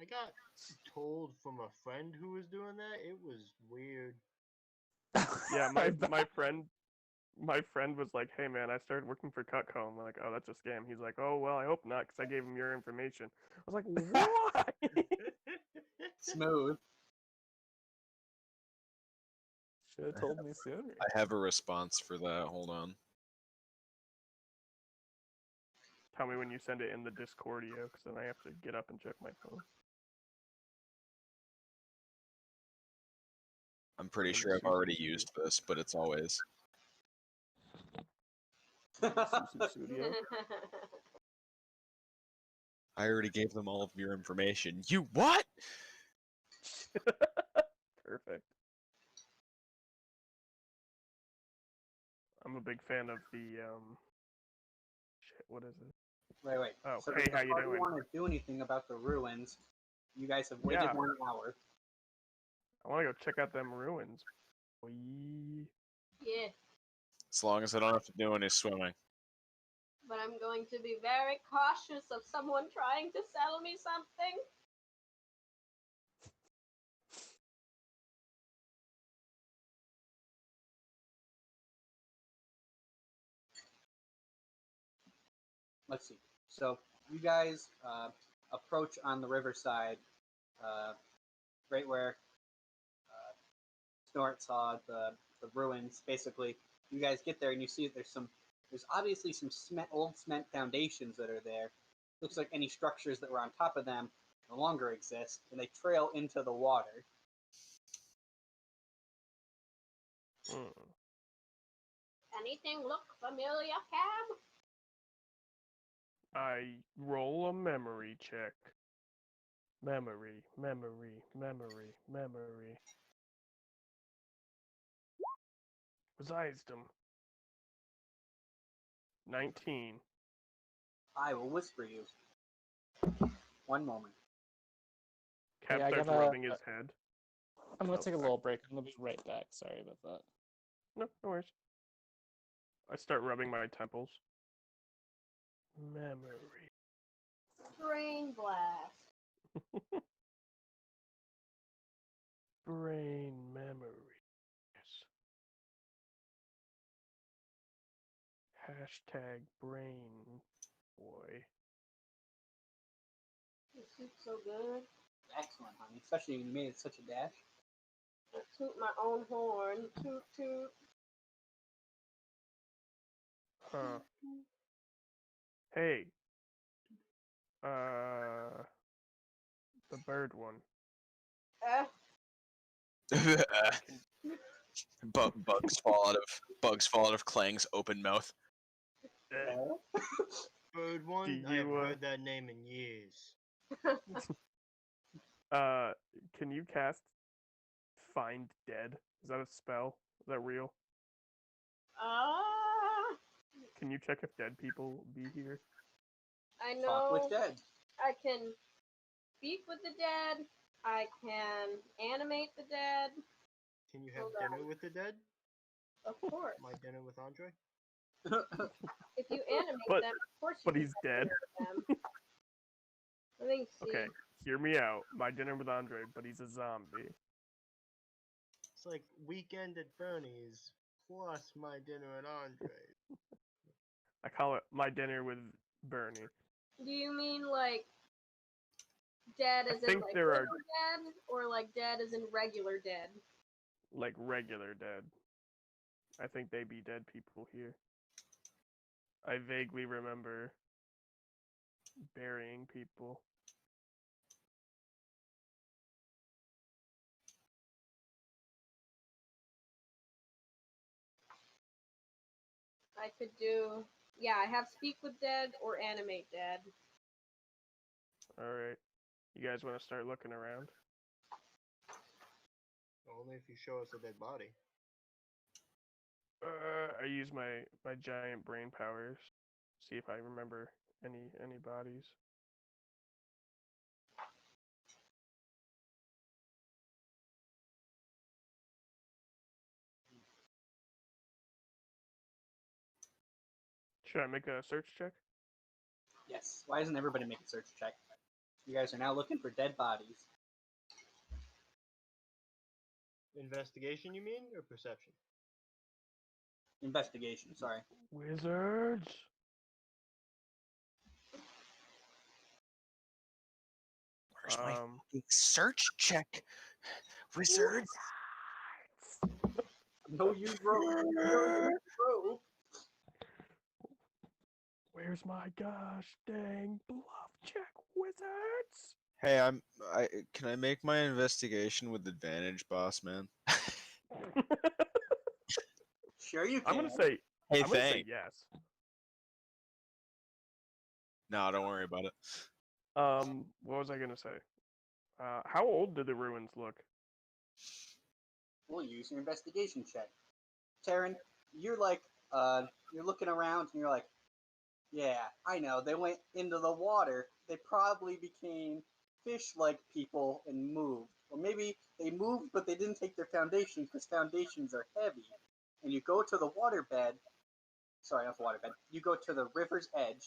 I got told from a friend who was doing that. It was weird. Yeah, I bet. my friend was like, "Hey man, I started working for Cutco." I'm like, "Oh, that's a scam." He's like, "Oh well, I hope not, because I gave him your information." I was like, "Why?" Smooth. Should have told me sooner. I have a response for that. Hold on. Tell me when you send it in the Discordio, because then I have to get up and check my phone. I'm pretty Or the sure I've already Susu used this, but it's always. Susu Studio. I already gave them all of your information. You what? Perfect. I'm a big fan of the shit. What is it? Wait. Oh, So hey, does the how you party doing? want to do anything about the ruins? You guys have waited Yeah. 1 hour. I want to go check out them ruins. Wee. Yeah, As long as I don't have to do any swimming. but I'm going to be very cautious of someone trying to sell me something. Let's see. So you guys approach on the riverside, right where Snort saw the ruins. Basically, you guys get there and you see that there's obviously some old cement foundations that are there. Looks like any structures that were on top of them no longer exist, and they trail into the water. Hmm. Anything look familiar, Cam? I roll a memory check. Memory. Wisdom. 19. I will whisper you. One moment. Cap Yeah, I starts gotta- rubbing his head. I'm gonna Oh, take a sorry. little break. I'm gonna be right back. Sorry about that. No worries. I start rubbing my temples. Memory. Brain blast. Brain memories. Hashtag brain boy. This soup's so good. Excellent, honey. Especially when you made it such a dash. I toot my own horn. Toot toot. Huh. Hey. The bird one. Bugs fall out of Klang's open mouth. Bird one, Do I have you, heard that name in years. Can you cast Find Dead? Is that a spell? Is that real? Can you check if dead people be here? I Talk with know dead. I can speak with the dead. I can animate the dead. Can you have Hold dinner with the dead? Of course. My dinner with Andre? If you animate But- them, of course you But can he's have dead. dinner with them. Let me see. Okay, hear me out. My dinner with Andre, but he's a zombie. It's like Weekend at Bernie's plus my dinner at Andre's. I call it my dinner with Bernie. Do you mean like dead I as in think like there are- living dead, or like dead as in regular dead? Like regular dead. I think they be dead people here. I vaguely remember burying people. I could do. Yeah, I have speak with dead or animate dead. Alright. You guys want to start looking around? Only if you show us a dead body. I use my giant brain powers. See if I remember any bodies. Should I make a search check? Yes. Why doesn't everybody make a search check? You guys are now looking for dead bodies. Investigation, you mean, or perception? Investigation, sorry. Wizards. Where's my fucking search check? Wizards. No, you rope. Where's my gosh dang bluff check, wizards? Hey, can I make my investigation with advantage, boss man? Sure you can. I'm gonna say Hey, I'm gonna say thanks. yes. No, don't worry about it. What was I gonna say? How old do the ruins look? We'll use your investigation check. Taryn, you're like, you're looking around and you're like, yeah, I know. They went into the water. They probably became fish-like people and moved. Or maybe they moved, but they didn't take their foundation because foundations are heavy. And you go to the waterbed. Sorry, not the waterbed. You go to the river's edge,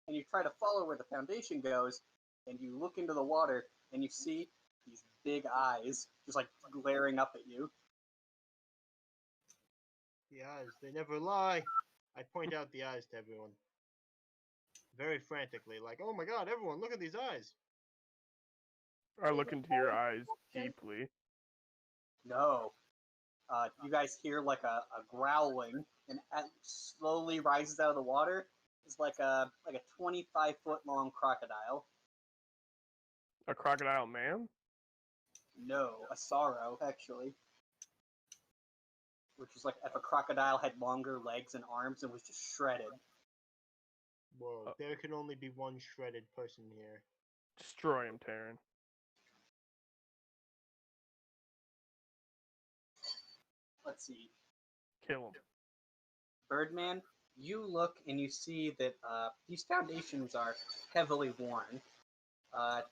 and you try to follow where the foundation goes, and you look into the water, and you see these big eyes just like glaring up at you. The eyes, they never lie. I point out the eyes to everyone. Very frantically, like, oh my god, everyone, look at these eyes. I look into your eyes deeply. No. You guys hear like a growling, and as it slowly rises out of the water. It's like a 25-foot long crocodile. A crocodile man? No, a sorrow actually. Which is like if a crocodile had longer legs and arms and was just shredded. Whoa, there can only be one shredded person here. Destroy him, Taryn. Let's see. Kill him. Birdman, you look and you see that these foundations are heavily worn.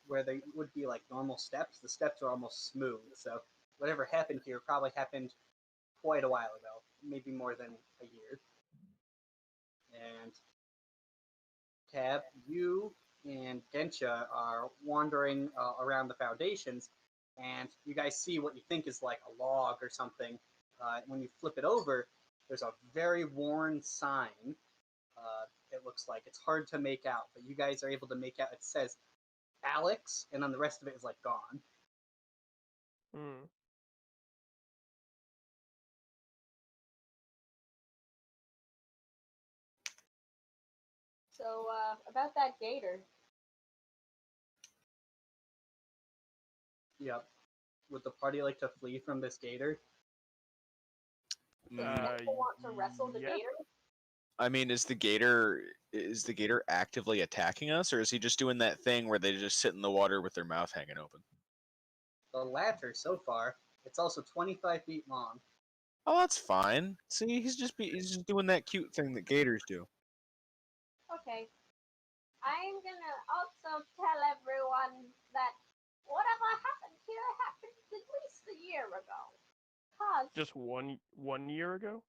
Where they would be like normal steps, the steps are almost smooth. So whatever happened here probably happened quite a while ago, maybe more than a year. And Tab, you and Gensha are wandering around the foundations, and you guys see what you think is like a log or something. When you flip it over, there's a very worn sign. It looks like it's hard to make out, but you guys are able to make out. It says Alex, and then the rest of it is like gone. Hmm. So, about that gator. Yep. Would the party like to flee from this gator? People want to wrestle the yeah. gator? I mean, is the gator actively attacking us, or is he just doing that thing where they just sit in the water with their mouth hanging open? The latter, so far. It's also 25 feet long. Oh, that's fine. See, he's just doing that cute thing that gators do. Okay. I'm gonna also tell everyone that whatever happened here happened at least a year ago. Cause Just one year ago?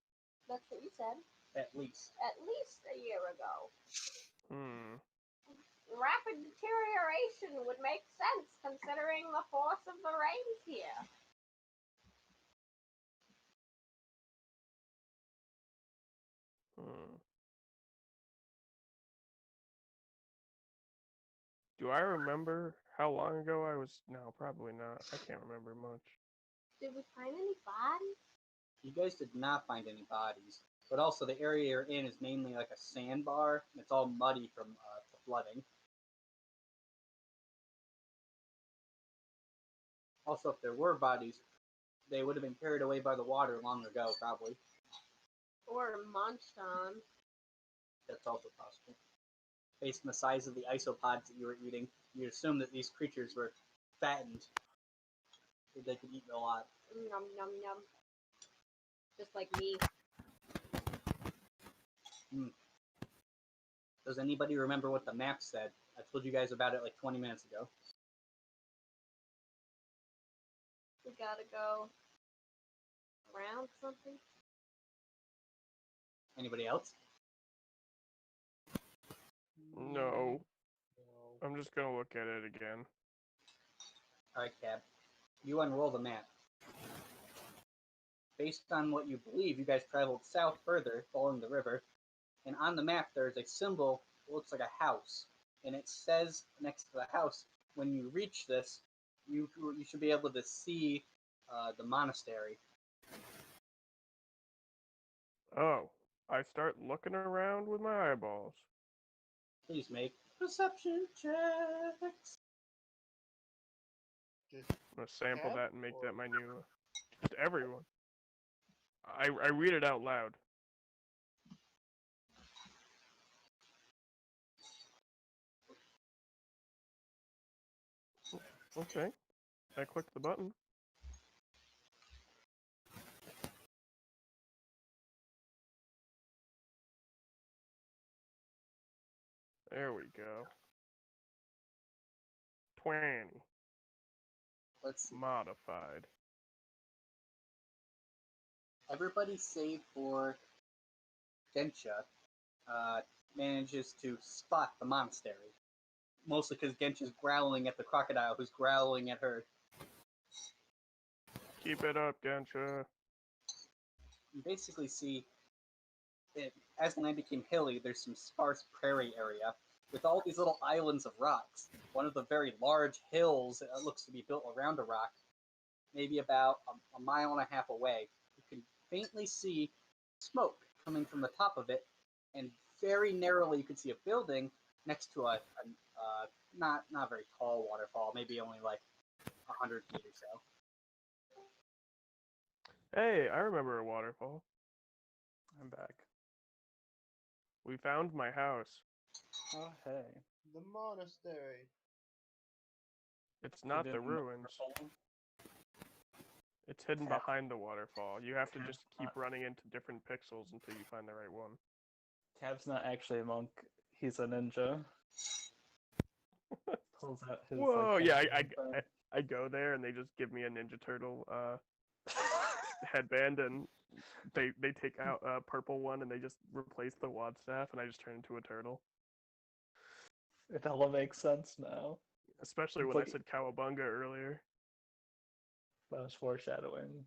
that's what you said. At least. At least a year ago. Hmm. Rapid deterioration would make sense considering the force of the rains here. Hmm. Do I remember how long ago I was? No, probably not. I can't remember much. Did we find any bodies? You guys did not find any bodies. But also, the area you're in is mainly like a sandbar, and it's all muddy from the flooding. Also, if there were bodies, they would have been carried away by the water long ago, probably. Or munched on? That's also possible. Based on the size of the isopods that you were eating, you'd assume that these creatures were fattened. So they could eat a lot. Yum, yum, yum. Just like me. Does anybody remember what the map said? I told you guys about it like 20 minutes ago. We gotta go around something. Anybody else? I'm just gonna look at it again. Alright, Cab. You unroll the map. Based on what you believe, you guys traveled south further, following the river, and on the map there's a symbol that looks like a house. And it says next to the house, when you reach this, you should be able to see the monastery. Oh, I start looking around with my eyeballs. Please make perception checks. Just I'm gonna sample Cab, that and make or- that my new. Just everyone. I read it out loud. Okay. I clicked the button. There we go. 20. Let's see. Modified. Everybody save for Gensha manages to spot the monastery. Mostly because Gensha's growling at the crocodile who's growling at her. Keep it up, Gensha. You basically see it, as the land became hilly, there's some sparse prairie area with all these little islands of rocks. One of the very large hills that looks to be built around a rock, maybe about a mile and a half away. You can faintly see smoke coming from the top of it, and very narrowly you can see a building next to a not very tall waterfall, maybe only like 100 feet or so. Hey, I remember a waterfall. I'm back. We found my house. Oh, hey. The monastery. It's You not did the a ruins. waterfall? It's hidden Cat- behind the waterfall. You have to Cat's just keep not- running into different pixels until you find the right one. Cab's not actually a monk. He's a ninja. Pulls out his, Whoa, like, yeah, headband. I go there and they just give me a Ninja Turtle headband and they take out a purple one and they just replace the wad staff and I just turn into a turtle. It all makes sense now. Especially It's when like- I said cowabunga earlier. That was foreshadowing.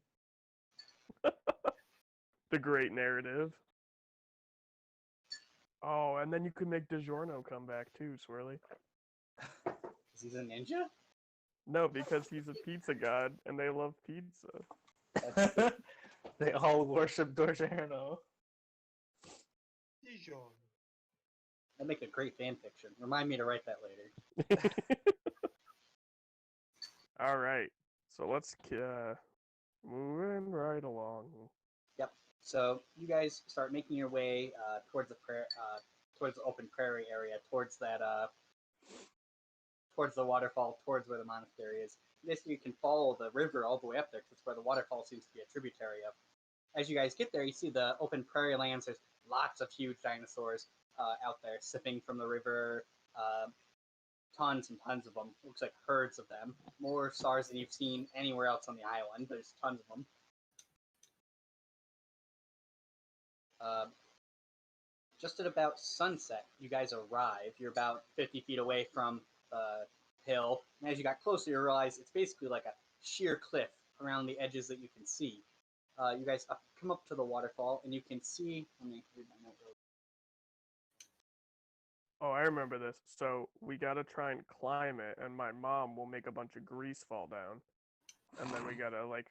The great narrative. Oh, and then you could make DiGiorno come back too, Swirly. Is he a ninja? No, because he's a pizza god and they love pizza. They all worship Dorjano. Dijon. That'd make a great fan fiction. Remind me to write that later. All right, so let's moving right along. So you guys start making your way towards the towards the open prairie area, towards that towards the waterfall, towards where the monastery is. Basically, you can follow the river all the way up there because it's where the waterfall seems to be a tributary of. As you guys get there, you see the open prairie lands. There's lots of huge dinosaurs out there sipping from the river. Tons and tons of them. Looks like herds of them. More stars than you've seen anywhere else on the island. There's tons of them. Just at about sunset, you guys arrive. You're about 50 feet away from the hill. And as you got closer, you realize it's basically like a sheer cliff around the edges that you can see. You guys come up to the waterfall, and you can see. Let me read my note real Oh, I remember this. So we gotta try and climb it, and my mom will make a bunch of grease fall down, and then we gotta like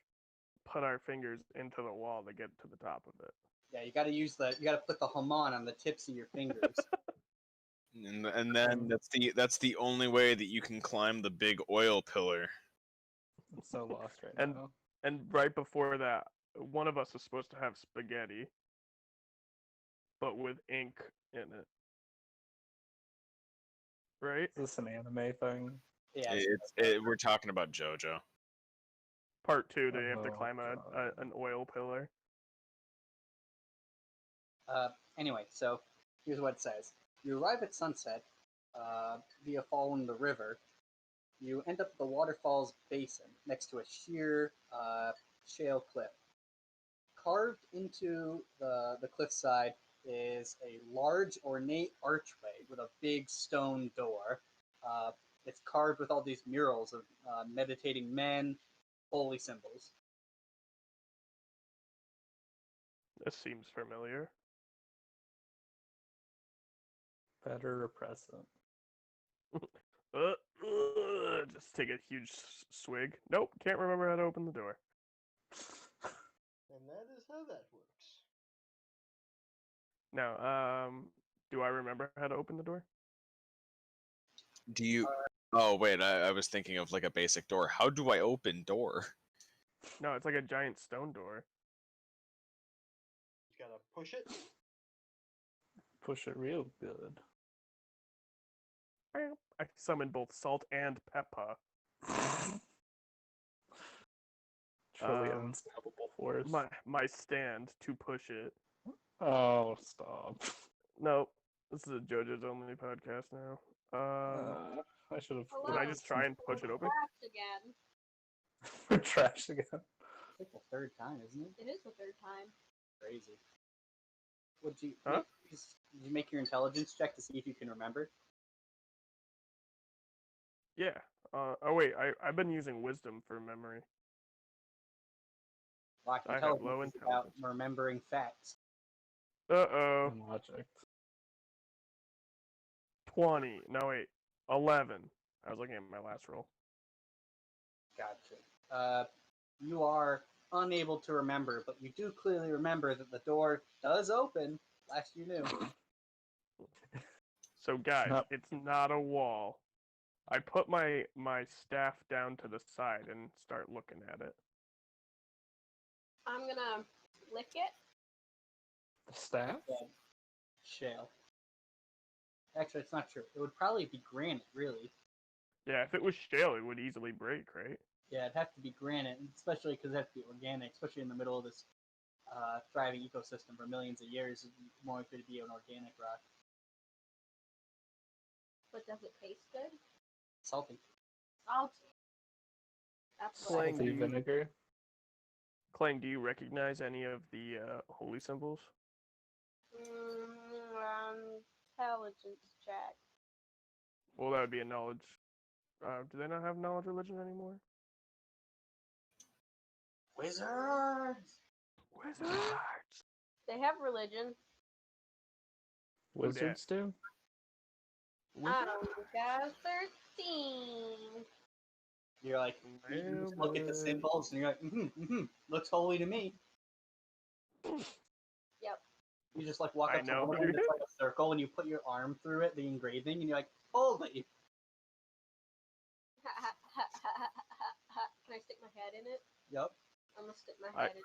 put our fingers into the wall to get to the top of it. Yeah, you gotta put the hamon on the tips of your fingers. And then that's the only way that you can climb the big oil pillar. I'm so lost right And- now. And right before that, one of us is supposed to have spaghetti, but with ink in it. Right? Is this an anime thing? Yeah, We're talking about JoJo. Part 2, they have to Oh, climb God. an oil pillar. Anyway, so here's what it says. You arrive at sunset via following the river. You end up at the waterfall's basin next to a sheer shale cliff. Carved into the cliffside is a large ornate archway with a big stone door. It's carved with all these murals of meditating men, holy symbols. This seems familiar. Better or present? Just take a huge swig. Nope, can't remember how to open the door. And that is how that works. Now, do I remember how to open the door? Do you? Oh wait, I was thinking of like a basic door. How do I open door? No, it's like a giant stone door. You gotta push it. Push it real good. I summon both salt and pepper. Truly an Um, unstoppable force. My stand to push it. Oh, stop. Nope, this is a JoJo's only podcast now. I should have. Did I Hello. just try and push it open? Trash again. We're trash again. It's like the third time, isn't it? It is the third time. Crazy. Would you Huh? did you make your intelligence check to see if you can remember? Yeah. Oh wait, I've been using wisdom for memory. Like I have intelligence low is about intelligence. remembering facts. Uh-oh. And logic. 20. No, wait. 11. I was looking at my last roll. Gotcha. You are unable to remember, but you do clearly remember that the door does open. Last you knew. So, guys, Not- it's not a wall. I put my staff down to the side and start looking at it. I'm gonna lick it. The staff? Shale. Actually, it's not true. It would probably be granite, really. Yeah, if it was shale, it would easily break, right? Yeah, it'd have to be granite, especially because it has to be organic, especially in the middle of this thriving ecosystem for millions of years. It's more likely to be an organic rock. But does it taste good? Salty. Salty. That's what I Clang, Salty do you- vinegar? Clang, do you recognize any of the holy symbols? Intelligence check. Well, that would be a knowledge. Do they not have knowledge religion anymore? Wizards! Wizards! They have religion. Wizards do? Got 13. You're like, you just look at the symbols and you're like, looks holy to me. Yep. You just like walk I up to know. one and it's like a circle and you put your arm through it, the engraving, and you're like, holy! Can I stick my head in it? Yep. I'm gonna stick my head in it.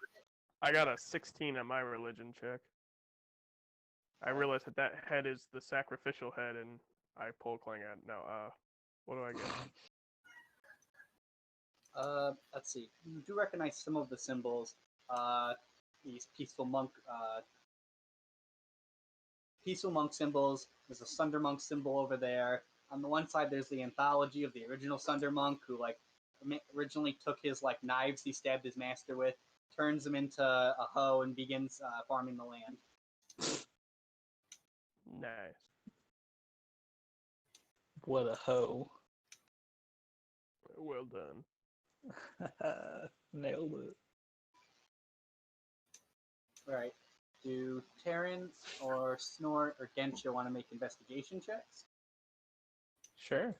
I got a 16 on my religion check. I realized that head is the sacrificial head, and I pull Clang out. No, what do I get? Let's see. You do recognize some of the symbols. These peaceful monk symbols. There's a Sunder monk symbol over there. On the one side, there's the anthology of the original Sunder monk who originally took his knives he stabbed his master with, turns them into a hoe, and begins farming the land. Nice. What a hoe. Well done. Nailed it. Right. Do Terran or Snort or Gensha want to make investigation checks? Sure.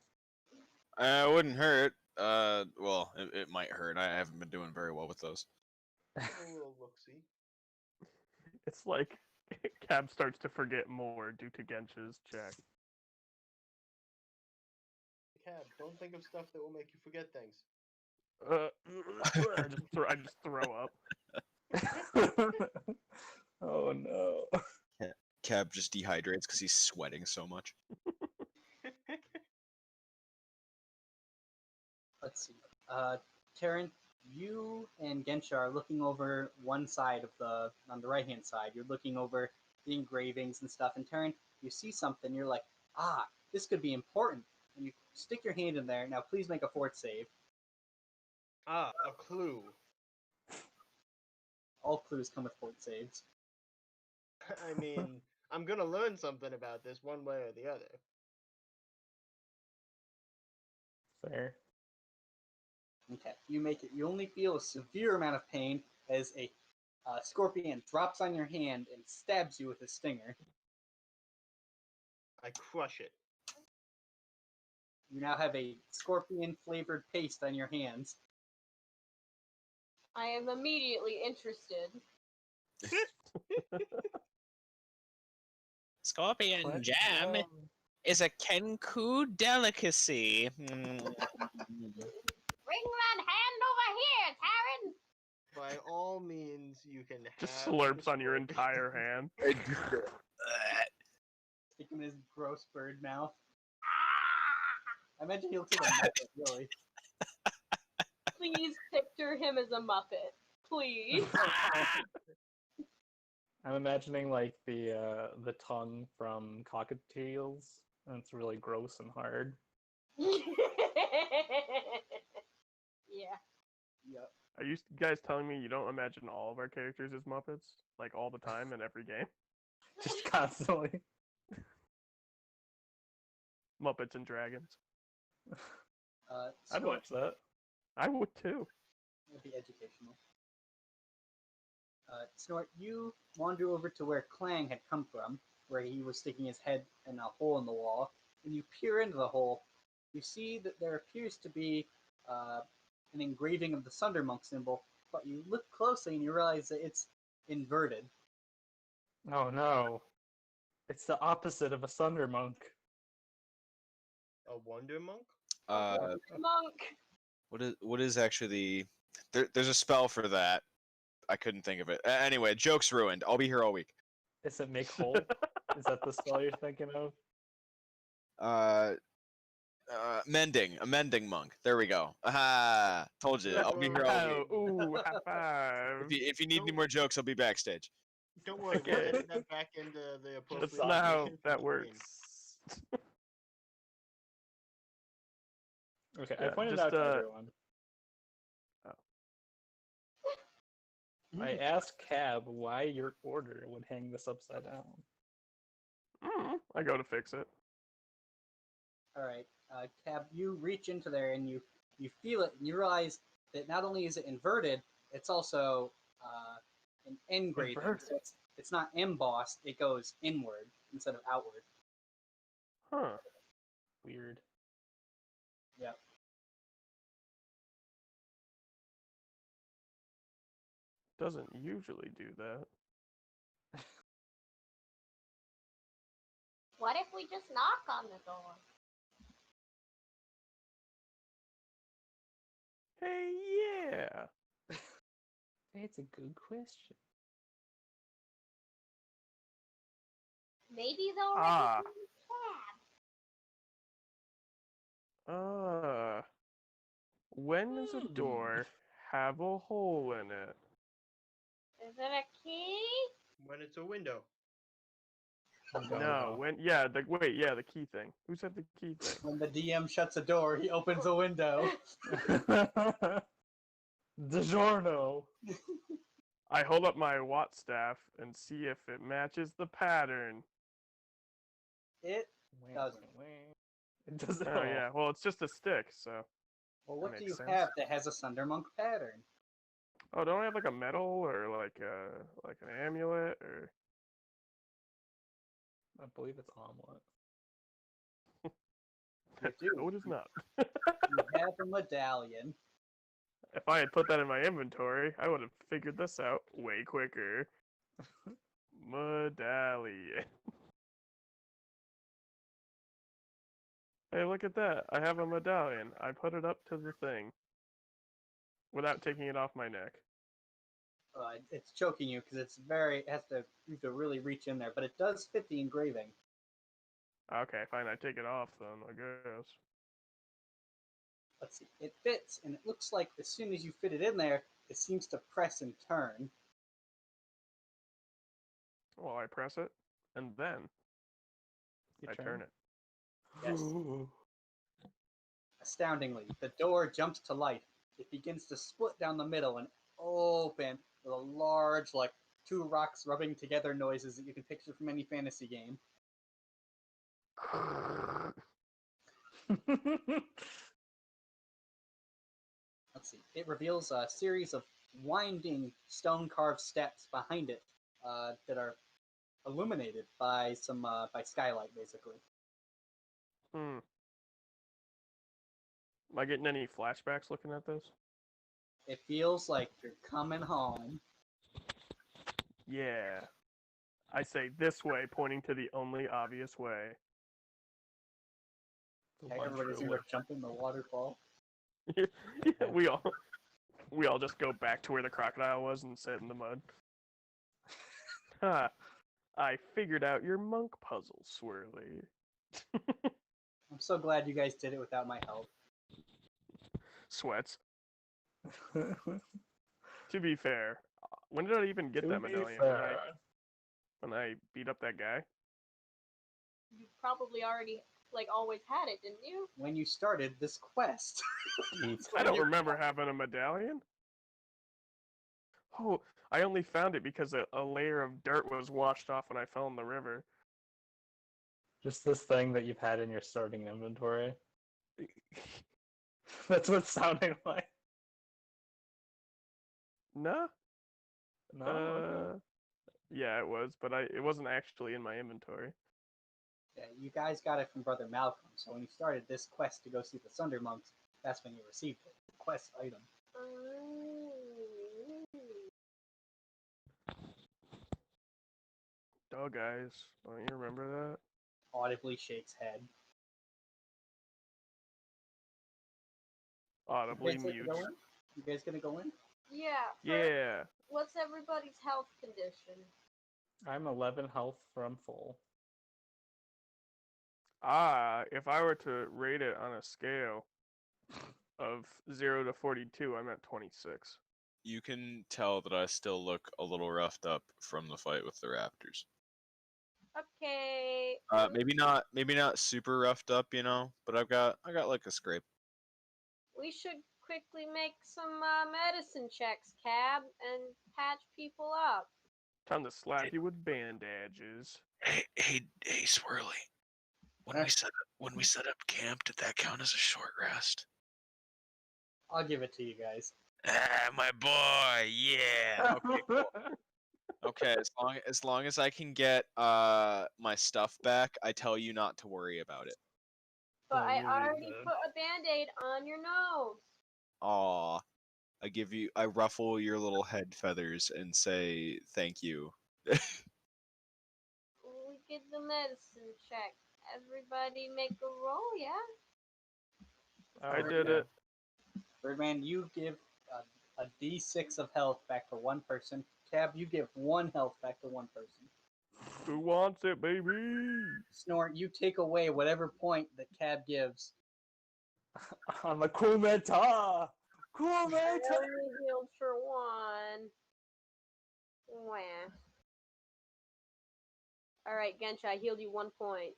Wouldn't hurt. Well, it might hurt. I haven't been doing very well with those. A little look-see. It's like Cab starts to forget more due to Gensha's check. Cab, don't think of stuff that will make you forget things. I just throw up. Oh no. Cab just dehydrates because he's sweating so much. Let's see. Terran, you and Gensha are looking over one side on the right-hand side. You're looking over the engravings and stuff. And Terran, you see something. You're like, this could be important. And you stick your hand in there. Now, please make a fort save. A clue. All clues come with fort saves. I mean, I'm gonna learn something about this one way or the other. Fair. Okay, you make it. You only feel a severe amount of pain as a scorpion drops on your hand and stabs you with a stinger. I crush it. You now have a scorpion-flavored paste on your hands. I am immediately interested. Scorpion What? jam is a Kenku delicacy. Bring that hand over here, Taryn! By all means, you can Just have slurps the on your scorpion. entire hand. Stick him in his gross bird mouth. Ah! I imagine he'll take a muppet, really. Please picture him as a Muppet. Please. I'm imagining like the tongue from cockatiels, and it's really gross and hard. Yeah. Yep. Are you guys telling me you don't imagine all of our characters as Muppets? Like all the time in every game? Just constantly. Muppets and Dragons. I'd watch that. I would too. It'd be educational. Snort, you wander over to where Clang had come from, where he was sticking his head in a hole in the wall. When you peer into the hole, you see that there appears to be an engraving of the Sunder Monk symbol, but you look closely and you realize that it's inverted. Oh no. It's the opposite of a Sunder Monk. A wonder monk? Monk. What is actually there's a spell for that. I couldn't think of it. Anyway, joke's ruined. I'll be here all week. Is it make whole? Is that the spell you're thinking of? A mending monk. There we go. Aha! Told you. I'll be here all Oh, week. ooh, high five. If you need any more jokes, I'll be backstage. Don't worry, Okay. we'll edit that back into the appropriate. That's not how location for that the works. Okay, Yeah, I pointed just, out to everyone. I asked Cab why your order would hang this upside down. I go to fix it. All right, Cab, you reach into there and you feel it, and you realize that not only is it inverted, it's also an engraving. Inverted? So it's not embossed; it goes inward instead of outward. Huh. Weird. Yep. Doesn't usually do that. What if we just knock on the door? Hey, yeah. It's a good question. Maybe they'll Ah. let me in the cab. When does a door have a hole in it? Is it a key? When it's a window. No, the key thing. Who said the key thing? When the DM shuts a door, he opens a window. DiGiorno. I hold up my Watt staff and see if it matches the pattern. It doesn't. It doesn't. Oh yeah, well it's just a stick, so. Well, what do makes you sense. have that has a Sunder Monk pattern? Oh, don't I have like a medal or like an amulet or? I believe it's omelet. You do. No, it is not. You have a medallion. If I had put that in my inventory, I would have figured this out way quicker. Medallion. Hey, look at that. I have a medallion. I put it up to the thing without taking it off my neck. It's choking you because you have to really reach in there, but it does fit the engraving. Okay, fine. I take it off then, I guess. Let's see. It fits, and it looks like as soon as you fit it in there, it seems to press and turn. Well, I press it, and then I turn it. Yes. Astoundingly, the door jumps to life. It begins to split down the middle and open with a large, like, two rocks rubbing together noises that you can picture from any fantasy game. let's see. It reveals a series of winding stone-carved steps behind it that are illuminated by some by skylight, basically. Hmm. Am I getting any flashbacks looking at this? It feels like you're coming home. Yeah. I say this way, pointing to the only obvious way. The Okay, one everybody's true gonna way. jump in the waterfall. Yeah, we all just go back to where the crocodile was and sit in the mud. Ha! I figured out your monk puzzle, Swirly. I'm so glad you guys did it without my help. Sweats. To be fair, when did I even get To that be medallion? fair, When I beat up that guy? You probably already, like, always had it, didn't you? When you started this quest. I don't remember having a medallion. Oh, I only found it because a layer of dirt was washed off when I fell in the river. just this thing that you've had in your starting inventory. That's what it's sounding like. No? No? Okay. Yeah, it was, but it wasn't actually in my inventory. Yeah, you guys got it from Brother Malcolm, so when you started this quest to go see the Sunder Monks, that's when you received it. The quest item. Duh, guys. Don't you remember that? Audibly shakes head. Audibly You guys mutes. gonna go in? You guys gonna go in? Yeah. Yeah. What's everybody's health condition? I'm 11 health from full. If I were to rate it on a scale of 0 to 42, I'm at 26. You can tell that I still look a little roughed up from the fight with the raptors. Okay. Maybe not super roughed up, you know, but I got like a scrape. We should quickly make some medicine checks, Cab, and patch people up. Time to slap you with bandages. Hey, Swirly. When we set up camp, did that count as a short rest? I'll give it to you guys. Ah, my boy, yeah. Okay, cool. Okay, as long as I can get my stuff back, I tell you not to worry about it. But Oh, I you already did. put a band-aid on your nose. Aw, I ruffle your little head feathers and say thank you. We get the medicine check. Everybody make a roll, yeah? I Oh, did okay. it. Birdman, you give a D6 of health back to one person. Cab, you give 1 health back to one person. Who wants it, baby? Snort, you take away whatever point that Cab gives. I'm a Kumeta! I Kumeta! only healed for one. Wah. Alright, Gensha, I healed you 1 point.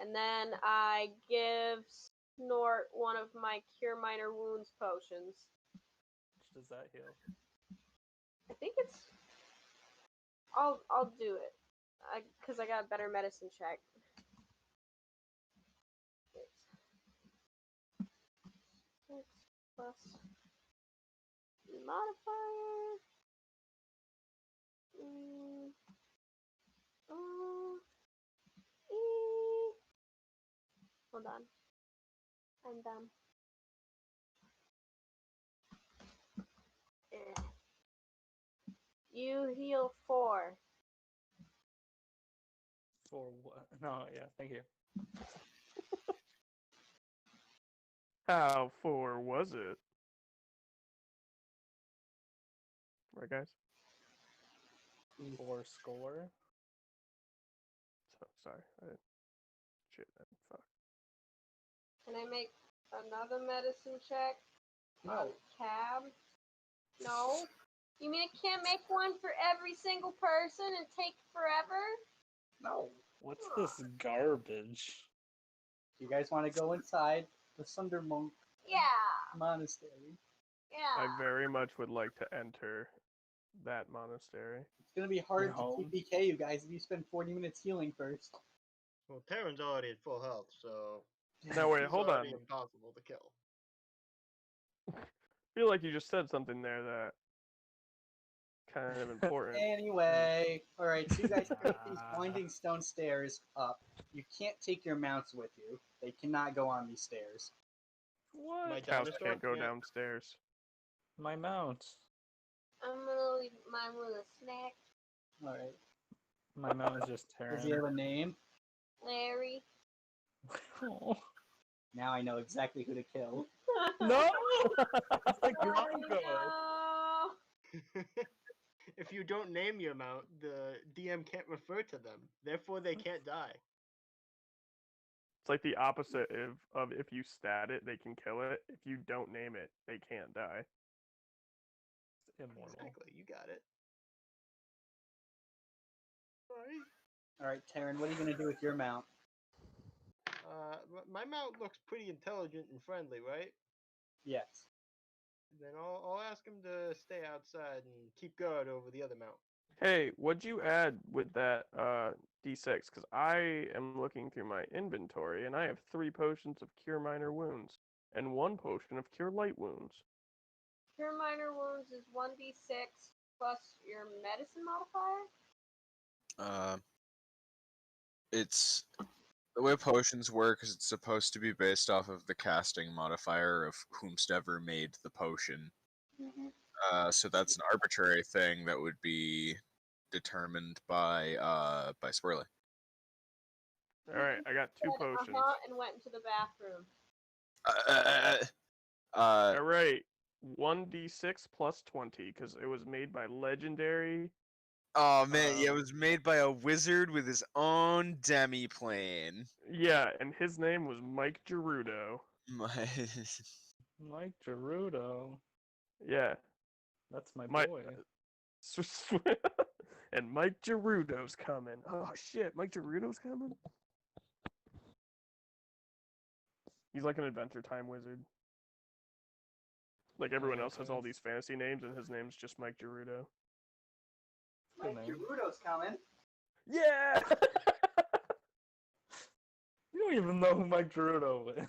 And then I give Snort one of my Cure Minor Wounds potions. Does that heal? I think it's... I'll do it. Because I got a better medicine check. 6 plus modifier. Hold on. I'm done. You heal 4. For what? No, yeah, thank you. How for was it? Right, guys? For score? So, sorry. Shit, fuck. Can I make another medicine check? No. Cab? No? You mean I can't make one for every single person and take forever? No. What's this garbage? You guys want to go inside the Sunder Monk Yeah. Monastery? Yeah. I very much would like to enter that monastery. It's gonna be hard Your to home? TPK you guys if you spend 40 minutes healing first. Well, Terran's already at full health, so No, wait, he's hold on. already impossible to kill. feel like you just said something there that kind of important. Anyway, all right. So you guys take these winding stone stairs up. You can't take your mounts with you. They cannot go on these stairs. What? My Cows dinosaur can't go can't- downstairs. My mount. I'm gonna leave mine with a snack. All right. My mount is just Does he have tearing. a name? Larry. Oh. Now I know exactly who to kill. No! It's like Oh, Grongo. no. If you don't name your mount, the DM can't refer to them. Therefore, they can't die. It's like the opposite of if you stat it, they can kill it. If you don't name it, they can't die. It's immortal. Exactly. You got it. Alright. All right, Taryn, what are you gonna do with your mount? My mount looks pretty intelligent and friendly, right? Yes. Then I'll ask him to stay outside and keep guard over the other mount. Hey, what'd you add with that D6? Because I am looking through my inventory and I have 3 potions of Cure Minor Wounds and 1 potion of Cure Light Wounds. Cure minor wounds is 1d6 plus your medicine modifier. It's the way potions work is it's supposed to be based off of the casting modifier of whomstever made the potion. So that's an arbitrary thing that would be determined by Swirly. All right, I got 2 Said, potions. and went into the bathroom. All right, 1d6 plus 20 because it was made by Legendary. Oh man, yeah, it was made by a wizard with his own demiplane. Yeah, and his name was Mike Gerudo. Mike Gerudo. Yeah, That's my My- boy. and Mike Gerudo's coming. Oh shit, Mike Gerudo's coming? He's like an Adventure Time wizard. Like everyone else has all these fantasy names, and his name's just Mike Gerudo. Good Mike name. Gerudo's coming. Yeah! You don't even know who Mike Gerudo is.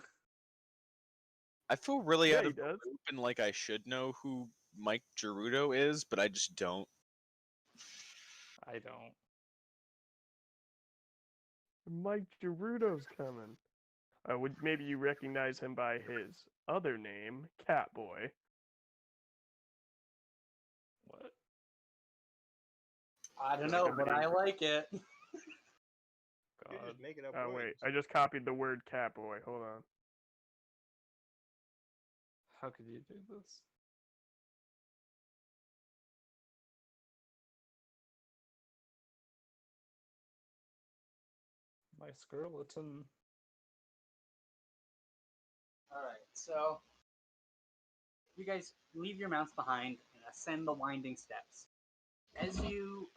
I feel really Yeah, out he of the does. loop and like I should know who Mike Gerudo is, but I just don't. I don't. Mike Gerudo's coming. Would maybe you recognize him by his other name, Catboy? What? I don't know, but I like it. You're God. just making up Oh words. wait, I just copied the word Catboy. Hold on. How could you do this? My skeleton. All right, so you guys leave your mounts behind and ascend the winding steps. As you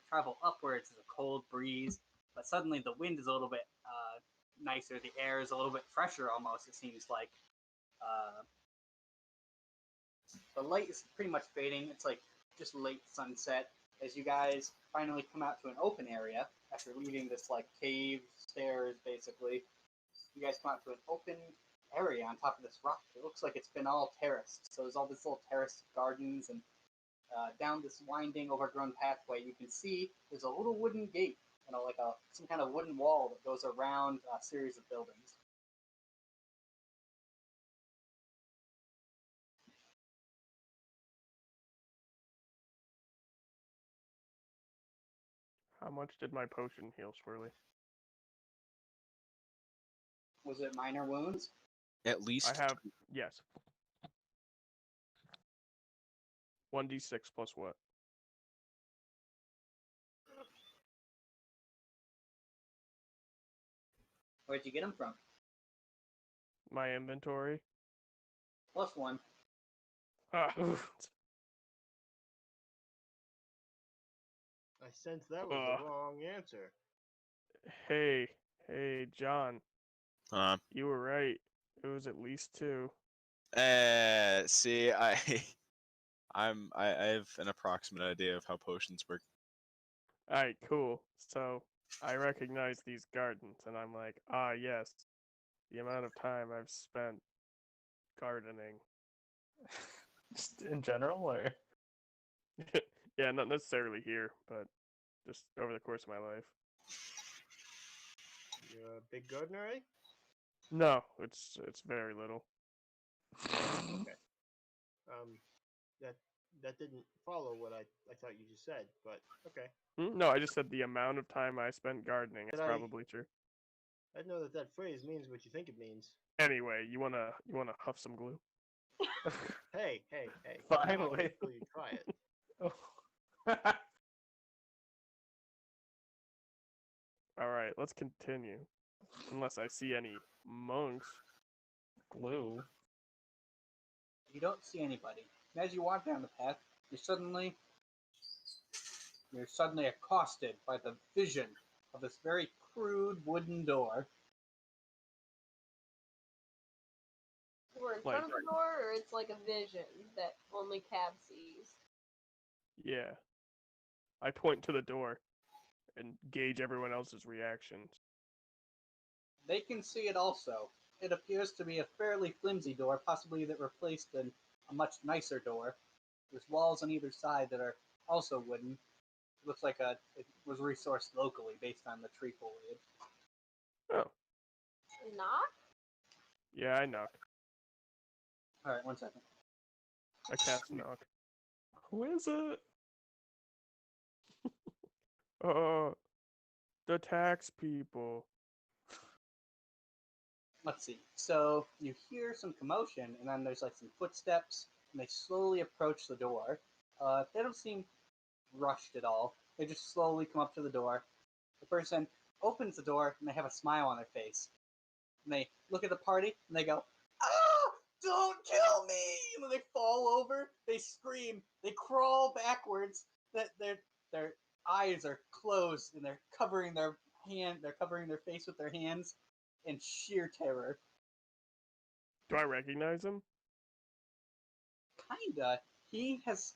travel upwards, there's a cold breeze, but suddenly the wind is a little bit nicer. The air is a little bit fresher, almost. It seems like the light is pretty much fading. It's like just late sunset. As you guys finally come out to an open area after leaving this like cave stairs, basically, you guys come out to an open area on top of this rock. It looks like it's been all terraced. So there's all these little terraced gardens, and down this winding, overgrown pathway, you can see there's a little wooden gate, like some kind of wooden wall that goes around a series of buildings. How much did my potion heal, Swirly? Was it minor wounds? At least I have, yes. 1d6 plus what? Where'd you get them from? My inventory. +1. Ah, I sense that was the wrong answer. hey, John, you were right. It was at least 2. See, I have an approximate idea of how potions work. Alright, cool. So, I recognize these gardens, and I'm like, ah, yes. The amount of time I've spent gardening. Just in general, or Yeah, not necessarily here, but just over the course of my life. You're a big gardener, eh? No, it's very little. Um, that that didn't follow what I thought you just said, but okay. No, I just said the amount of time I spent gardening. It's Did I- probably true. I know that that phrase means what you think it means. Anyway, you wanna huff some glue? Hey, hey, hey! Finally. Until you try it. All right, let's continue. Unless I see any monks. glue. You don't see anybody. And as you walk down the path, you're suddenly accosted by the vision of this very crude wooden door. We're in Like- front of the door, or it's like a vision that only Cab sees. Yeah. I point to the door and gauge everyone else's reactions. They can see it also. It appears to be a fairly flimsy door, possibly that replaced a much nicer door. There's walls on either side that are also wooden. It looks like it was resourced locally based on the tree foliage. Oh, Knock? yeah, I knock. Alright, 1 second. I cast knock. Who is it? The tax people. Let's see. So you hear some commotion, and then there's like some footsteps, and they slowly approach the door. They don't seem rushed at all. They just slowly come up to the door. The person opens the door, and they have a smile on their face. And they look at the party, and they go, "Ah! Don't kill me!" And then they fall over. They scream. They crawl backwards. That their eyes are closed, and they're covering their face with their hands in sheer terror. Do I recognize him? Kinda. He has.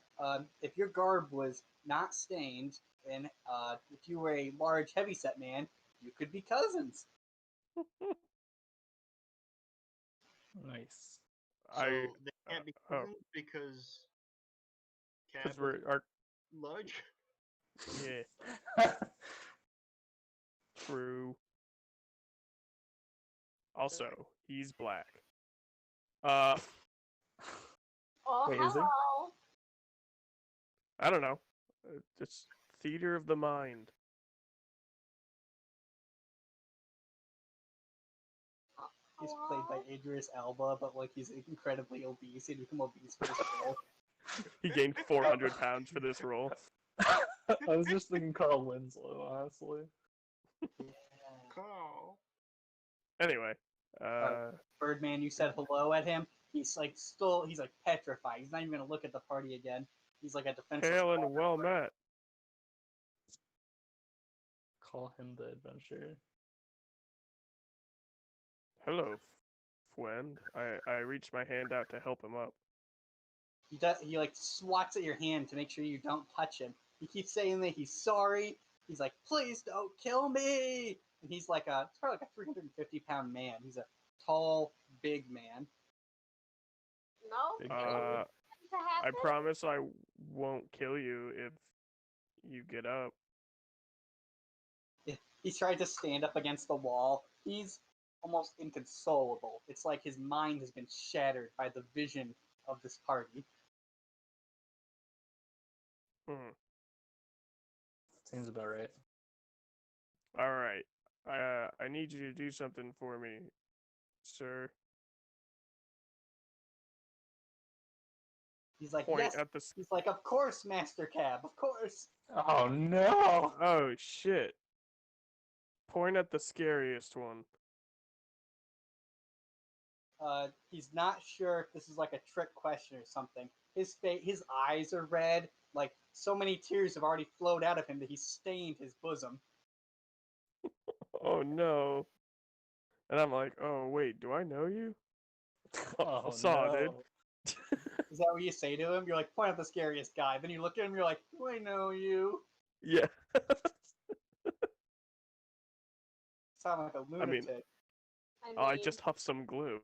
If your garb was not stained, and if you were a large, heavyset man, you could be cousins. Nice. So I they can't be oh. cousins because because Cab we're is our large. yeah, true. Also, he's black. Oh, Wait, is he? hello. I don't know. It's theater of the mind. He's played by Idris Elba, but like he's incredibly obese. He'd become obese for this role. He gained 400 pounds for this role. I was just thinking Carl Winslow, honestly. Carl. Anyway, Birdman, you said hello at him. He's like petrified. He's not even gonna look at the party again. He's like a defenseless. hail and well met. Call him the adventurer. Hello, friend. I reached my hand out to help him up. He like swats at your hand to make sure you don't touch him. He keeps saying that he's sorry. He's like, "Please don't kill me." And he's like it's probably like a 350-pound man. He's a tall, big man. No? Big To I happen? promise I won't kill you if you get up. He's tried to stand up against the wall. He's almost inconsolable. It's like his mind has been shattered by the vision of this party. Hmm. Seems about right. All right. I need you to do something for me, sir. He's like, Point yes. at the. He's like, of course, Master Cab, of course. Oh no! Oh shit! Point at the scariest one. He's not sure if this is like a trick question or something. His eyes are red. Like so many tears have already flowed out of him that he's stained his bosom. Oh no! And I'm like, oh wait, do I know you? Oh saw, no! dude. Is that what you say to him? You're like, point at the scariest guy. Then you look at him, you're like, do I know you? Yeah. Sound like a I mean, lunatic. I just huffed some glue.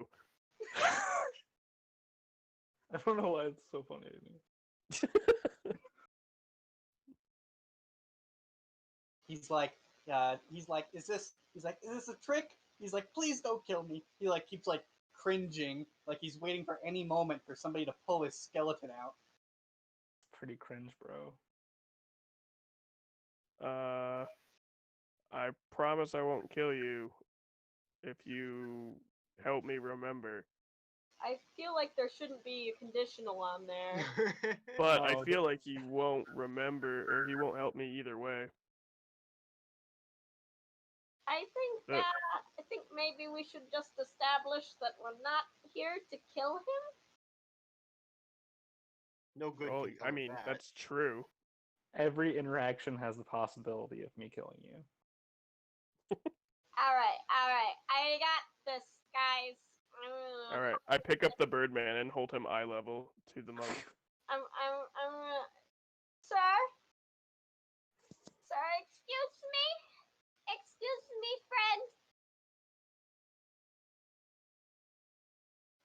I don't know why it's so funny to me. He's like, is this? He's like, is this a trick? He's like, please don't kill me. He like keeps like cringing, like he's waiting for any moment for somebody to pull his skeleton out. Pretty cringe, bro. I promise I won't kill you if you help me remember. I feel like there shouldn't be a conditional on there. But I No, feel like he won't remember, or he won't help me either way. I think maybe we should just establish that we're not here to kill him. No good. Well, can come I of mean, that. that's true. Every interaction has the possibility of me killing you. All right. I got this, guys. All right, I pick up the Birdman and hold him eye level to the monk. I'm Sir? Sir, excuse me? Excuse me, friend.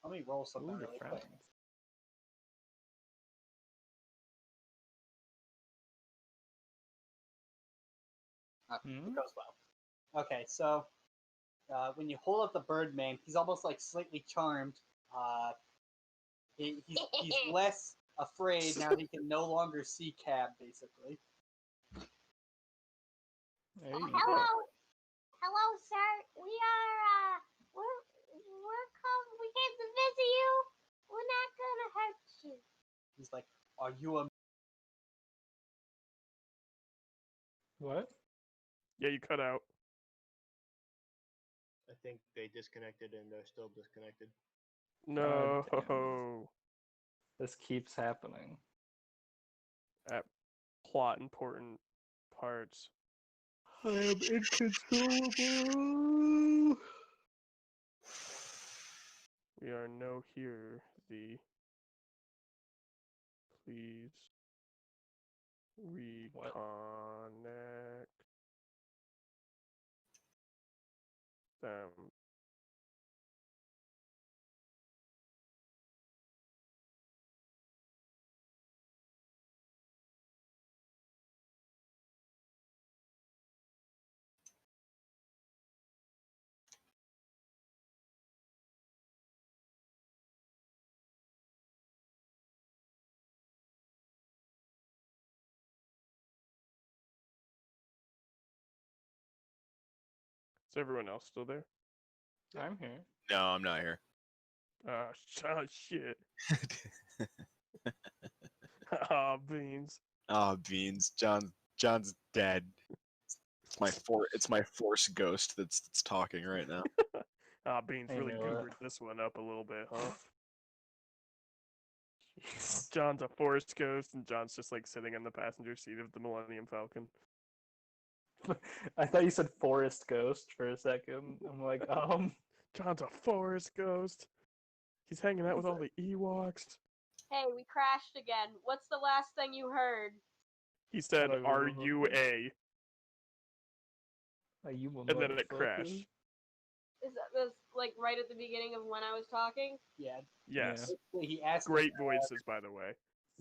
Let me roll something Ooh, your really friends. quick. It goes well. Okay, so when you hold up the Birdman, he's almost like slightly charmed. He's less afraid now. He can no longer see Cab, basically. There you Hello. go. Hello, sir. We are we're come. We came to visit you. We're not gonna hurt you. He's like, "Are you a?" What? Yeah, you cut out. I think they disconnected and they're still disconnected. No. damn. This keeps happening. At plot important parts. I am inconsolable. We are no here thee. Please What? reconnect them. Is everyone else still there? I'm here. No, I'm not here. Oh, shit. Ah, beans. Oh, beans. John's dead. It's my force ghost that's talking right now. Ah, beans I really knew it. goobered this one up a little bit, huh? John's a forest ghost, and John's just like sitting in the passenger seat of the Millennium Falcon. I thought you said forest ghost for a second. I'm like, John's a forest ghost. He's hanging out with all the Ewoks. Hey, we crashed again. What's the last thing you heard? He said, Hello, "Are you a?" are you a And then it motherfucker? crashed. Is that was like right at the beginning of when I was talking? Yeah. Yes. He asked. Great voices, by the way.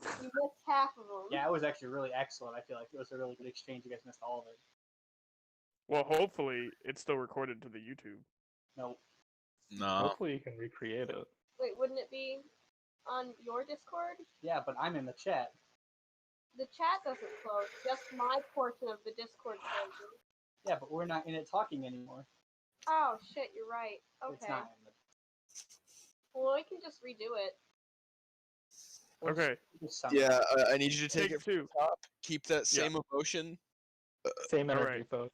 You missed half of them. Yeah, it was actually really excellent. I feel like it was a really good exchange. You guys missed all of it. Well, hopefully it's still recorded to the YouTube. No. No. Hopefully you can recreate it. Wait, wouldn't it be on your Discord? Yeah, but I'm in the chat. The chat doesn't close, just my portion of the Discord closes. Yeah, but we're not in it talking anymore. Oh shit, you're right. It's Okay. not in the. Well, we can just redo it. Or Okay. just something. Yeah, I need you to take Take it from two. the top. Keep that same emotion. Same energy, Alright. folks.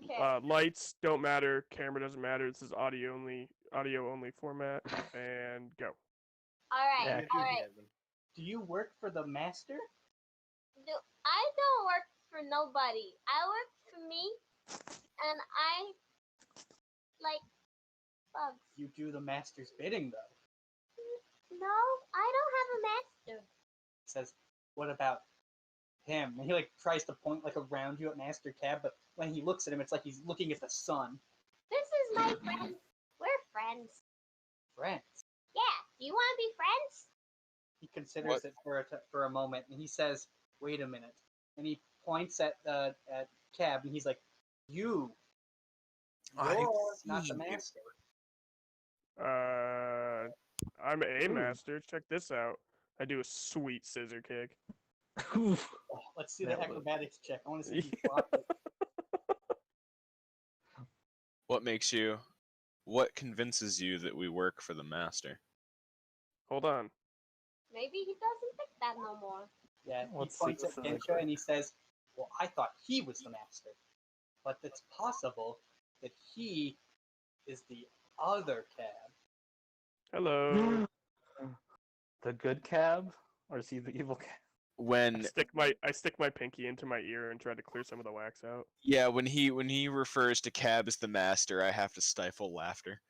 Okay. Lights don't matter. Camera doesn't matter. This is audio only format. And go. Alright, Yeah. alright. Do you work for the master? I don't work for nobody. I work for me, and I like bugs. You do the master's bidding, though. No, I don't have a master. Says, what about him? And he like tries to point like around you at Master Cab, but when he looks at him, it's like he's looking at the sun. This is my friend. We're friends. Friends. Yeah. Do you want to be friends? considers What? it for a moment, and he says, "Wait a minute," and he points at Cab, and he's like, "You're I've not the seen you." master." I'm a Ooh. master. Check this out. I do a sweet scissor kick. Oh, let's see the Nailed it. acrobatics check. I want to see if you block it. What convinces you that we work for the master? Hold on. Maybe he doesn't think that no more. Yeah, he Let's see points at this Gensha physically. and he says, "Well, I thought he was the master, but it's possible that he is the other Cab." Hello. The good Cab, or is he the evil Cab? When I stick my pinky into my ear and try to clear some of the wax out. Yeah, when he refers to Cab as the master, I have to stifle laughter.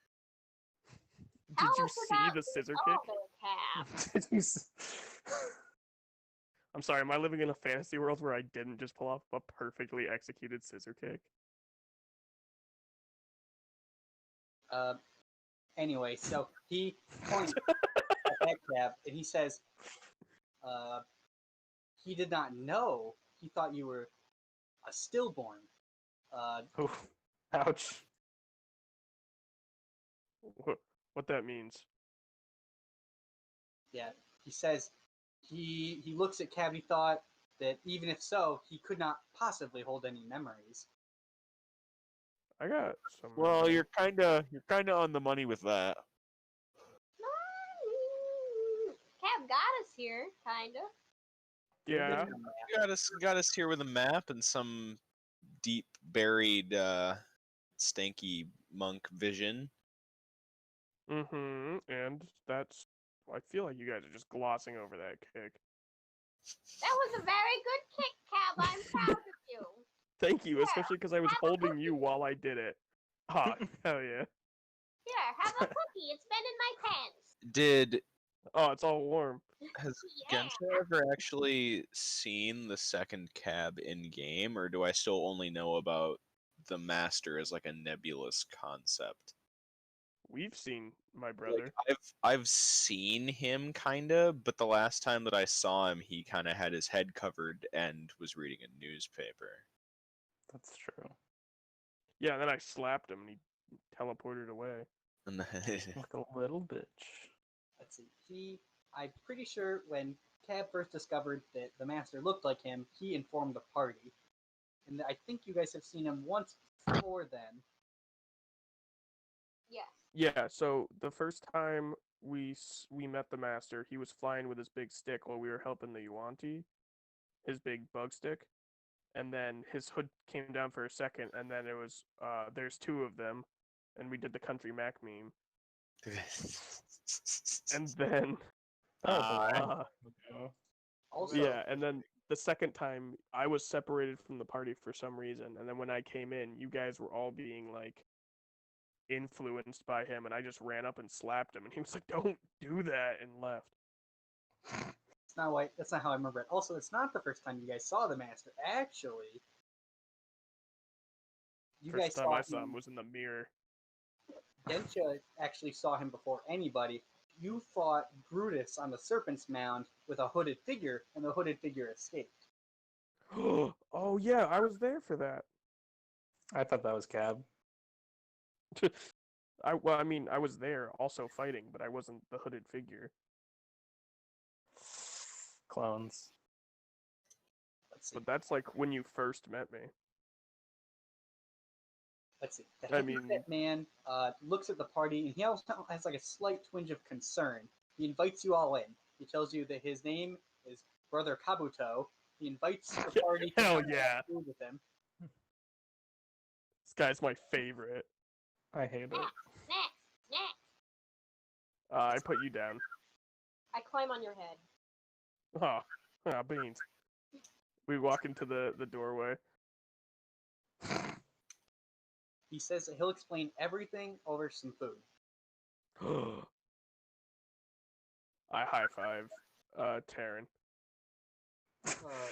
Did Tell you us see about the the scissor kick? other Cab. Did you s- I'm sorry, am I living in a fantasy world where I didn't just pull off a perfectly executed scissor kick? Anyway, so he points at that Cab and he says, he did not know. He thought you were a stillborn. Ooh, ouch. What that means? Yeah, he says he looks at Cab. He thought that even if so, he could not possibly hold any memories. I got some. Well, you're kinda on the money with that. Cab got us here, kinda. Yeah. Got us here with a map and some deep buried stanky monk vision. Mm-hmm. And that's. I feel like you guys are just glossing over that kick. That was a very good kick, Cab. I'm proud of you. Thank you, especially because I was holding you while I did it. Ah, hell yeah. Here, have a cookie. It's been in my pants. Did Oh, it's all warm. Has Yeah. Gensha ever actually seen the second Cab in game, or do I still only know about the master as like a nebulous concept? We've seen my brother. Like I've seen him kinda, but the last time that I saw him, he kind of had his head covered and was reading a newspaper. That's true. Yeah, and then I slapped him and he teleported away. And then, Like a little bitch. Let's see. I'm pretty sure when Cab first discovered that the master looked like him, he informed the party. And I think you guys have seen him once before then. Yes. Yeah, so the first time we met the master, he was flying with his big stick while we were helping the Yuanti, his big bug stick, and then his hood came down for a second, and then it was there's two of them, and we did the country Mac meme, and then That was a while uh, ago. Also, yeah, and then the second time I was separated from the party for some reason, and then when I came in, you guys were all being like influenced by him, and I just ran up and slapped him, and he was like, "Don't do that," and left. that's not how I remember it. Also, it's not the first time you guys saw the master. Actually, you guys First time I saw him was in the mirror. Gensha actually saw him before anybody. You fought Brutus on the Serpent's Mound with a hooded figure, and the hooded figure escaped. Oh yeah, I was there for that. I thought that was Cab. I mean, I was there also fighting, but I wasn't the hooded figure. Clones. Let's see. But that's like when you first met me. Let's see. The I hypocrite mean- man looks at the party, and he also has like a slight twinge of concern. He invites you all in. He tells you that his name is Brother Kabuto. He invites the party to Hell come and have yeah. food with him. This guy's my favorite. I hate it. Next. I put you down. I climb on your head. Oh, beans. We walk into the doorway. He says that he'll explain everything over some food. I high five Taryn.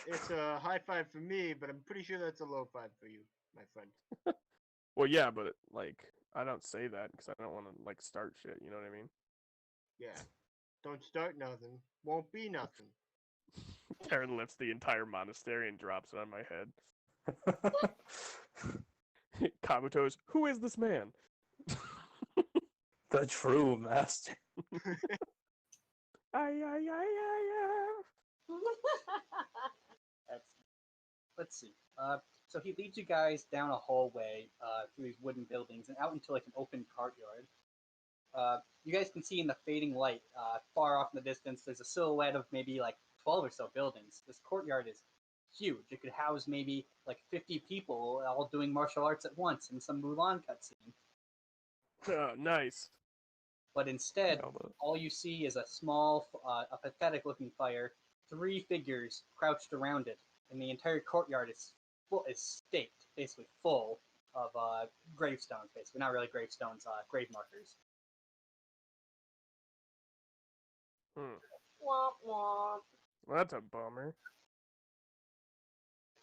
It's a high five for me, but I'm pretty sure that's a low five for you, my friend. Well, yeah, but like I don't say that because I don't want to like start shit. You know what I mean? Yeah. Don't start nothing. Won't be nothing. Terran lifts the entire monastery and drops it on my head. Kabuto's, who is this man? The true master. Ay, ay, ay, ay, ay. That's, let's see. So he leads you guys down a hallway through these wooden buildings and out into like an open courtyard. You guys can see in the fading light, far off in the distance, there's a silhouette of maybe like 12 or so buildings. This courtyard is huge. It could house maybe like 50 people all doing martial arts at once in some Mulan cutscene. Oh, nice. But instead, Nailed it. all you see is a small, a pathetic-looking fire, 3 figures crouched around it, and the entire courtyard is staked, basically full of gravestones. Basically, not really gravestones, grave markers. Womp womp. Well, that's a bummer.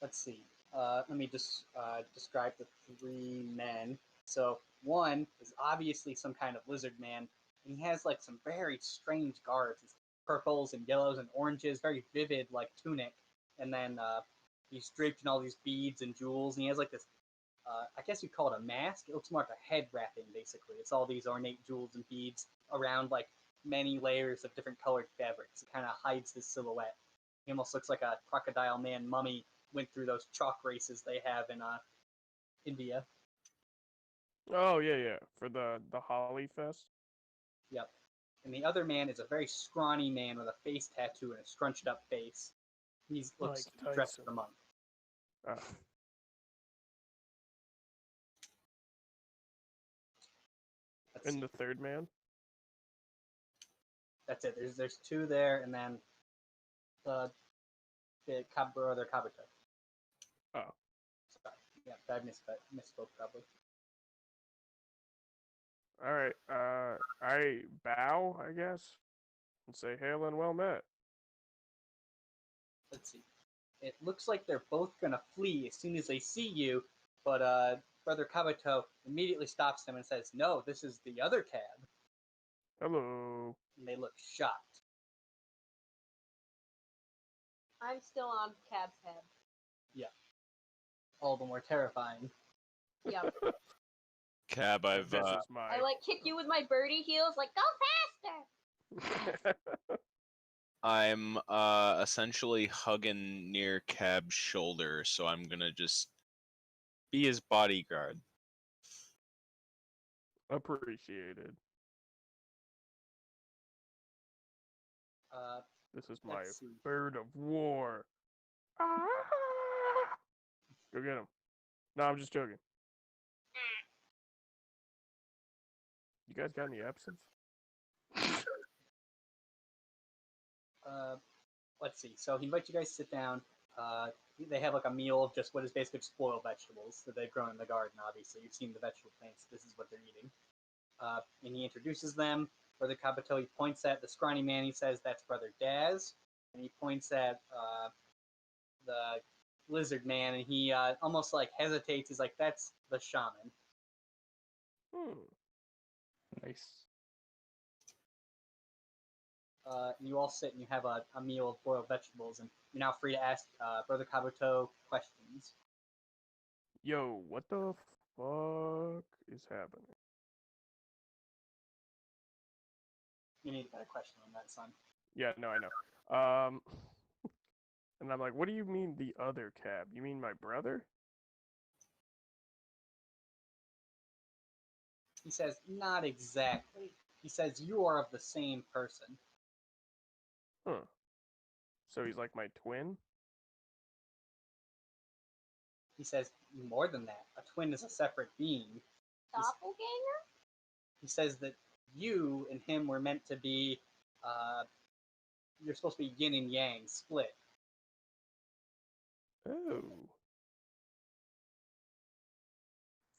Let's see. Let me just describe the 3 men. So one is obviously some kind of lizard man, and he has like some very strange garbs. It's purples and yellows and oranges, very vivid like tunic, and then he's draped in all these beads and jewels, and he has like this. I guess you'd call it a mask. It looks more like a head wrapping, basically. It's all these ornate jewels and beads around like many layers of different colored fabrics. It kind of hides his silhouette. He almost looks like a crocodile man mummy went through those chalk races they have in India. Oh yeah. For the Holly Fest. Yep. And the other man is a very scrawny man with a face tattoo and a scrunched up face. He looks Mike dressed as Tyson. a monk. Oh. Let's And see. the third man. That's it. There's 2 there, and then the brother Kabuto. Oh. Sorry. Yeah, I misspoke probably. All right. I bow, I guess, and say hail and well met. Let's see. It looks like they're both gonna flee as soon as they see you, but Brother Kabuto immediately stops them and says, "No, this is the other cab." Hello. And they look shocked. I'm still on Cab's head. All the more terrifying. Yep. Cab, I've This is my. I like kick you with my birdie heels, like go faster. I'm essentially hugging near Cab's shoulder, so I'm gonna just be his bodyguard. Appreciated. This is my Let's see. bird of war. Ah! Go get him. No, I'm just joking. You guys got any absinthe? Let's see. So he invites you guys to sit down. They have like a meal of just what is basically just boiled vegetables that they've grown in the garden. Obviously, you've seen the vegetable plants. This is what they're eating. And he introduces them. Brother Kabuto, he points at the scrawny man. He says, "That's Brother Daz." And he points at the lizard man, and he almost like hesitates. He's like, "That's the shaman." Nice. You all sit and you have a meal of boiled vegetables, and you're now free to ask Brother Kabuto questions. Yo, what the fuck is happening? You need a better question on that, son. Yeah, no, I know. And I'm like, what do you mean the other cab? You mean my brother? He says, "Not exactly." He says, "You are of the same person." Huh. So he's like my twin? He says, "More than that. A twin is a separate being." Doppelganger? He says that you and him were meant to be, you're supposed to be yin and yang, split. Oh.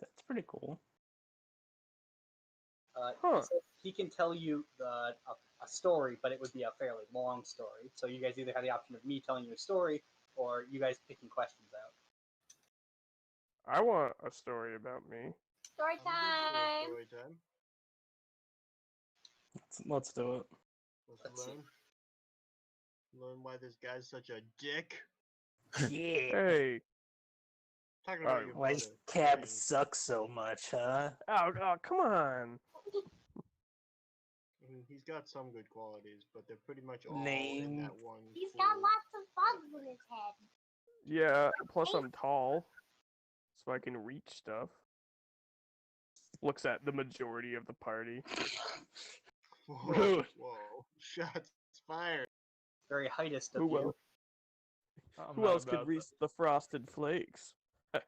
That's pretty cool. Huh. He says he can tell you a story, but it would be a fairly long story. So you guys either have the option of me telling you a story, or you guys picking questions out. I want a story about me. Story I'm good for a time. story time. Let's do it. Let's see. Learn why this guy's such a dick. Yeah. Hey. Talking about Oh, your Why brother. Cab Dang. sucks so much, huh? Oh, come on. I mean, he's got some good qualities, but they're pretty much all in Name. that one. He's got full- lots of bugs in his head. Yeah, plus I'm tall. So I can reach stuff. Looks at the majority of the party. Whoa, Rude. whoa! Shots fired. Very heightest of Who you. else? I'm Who not else could about reach the frosted flakes? And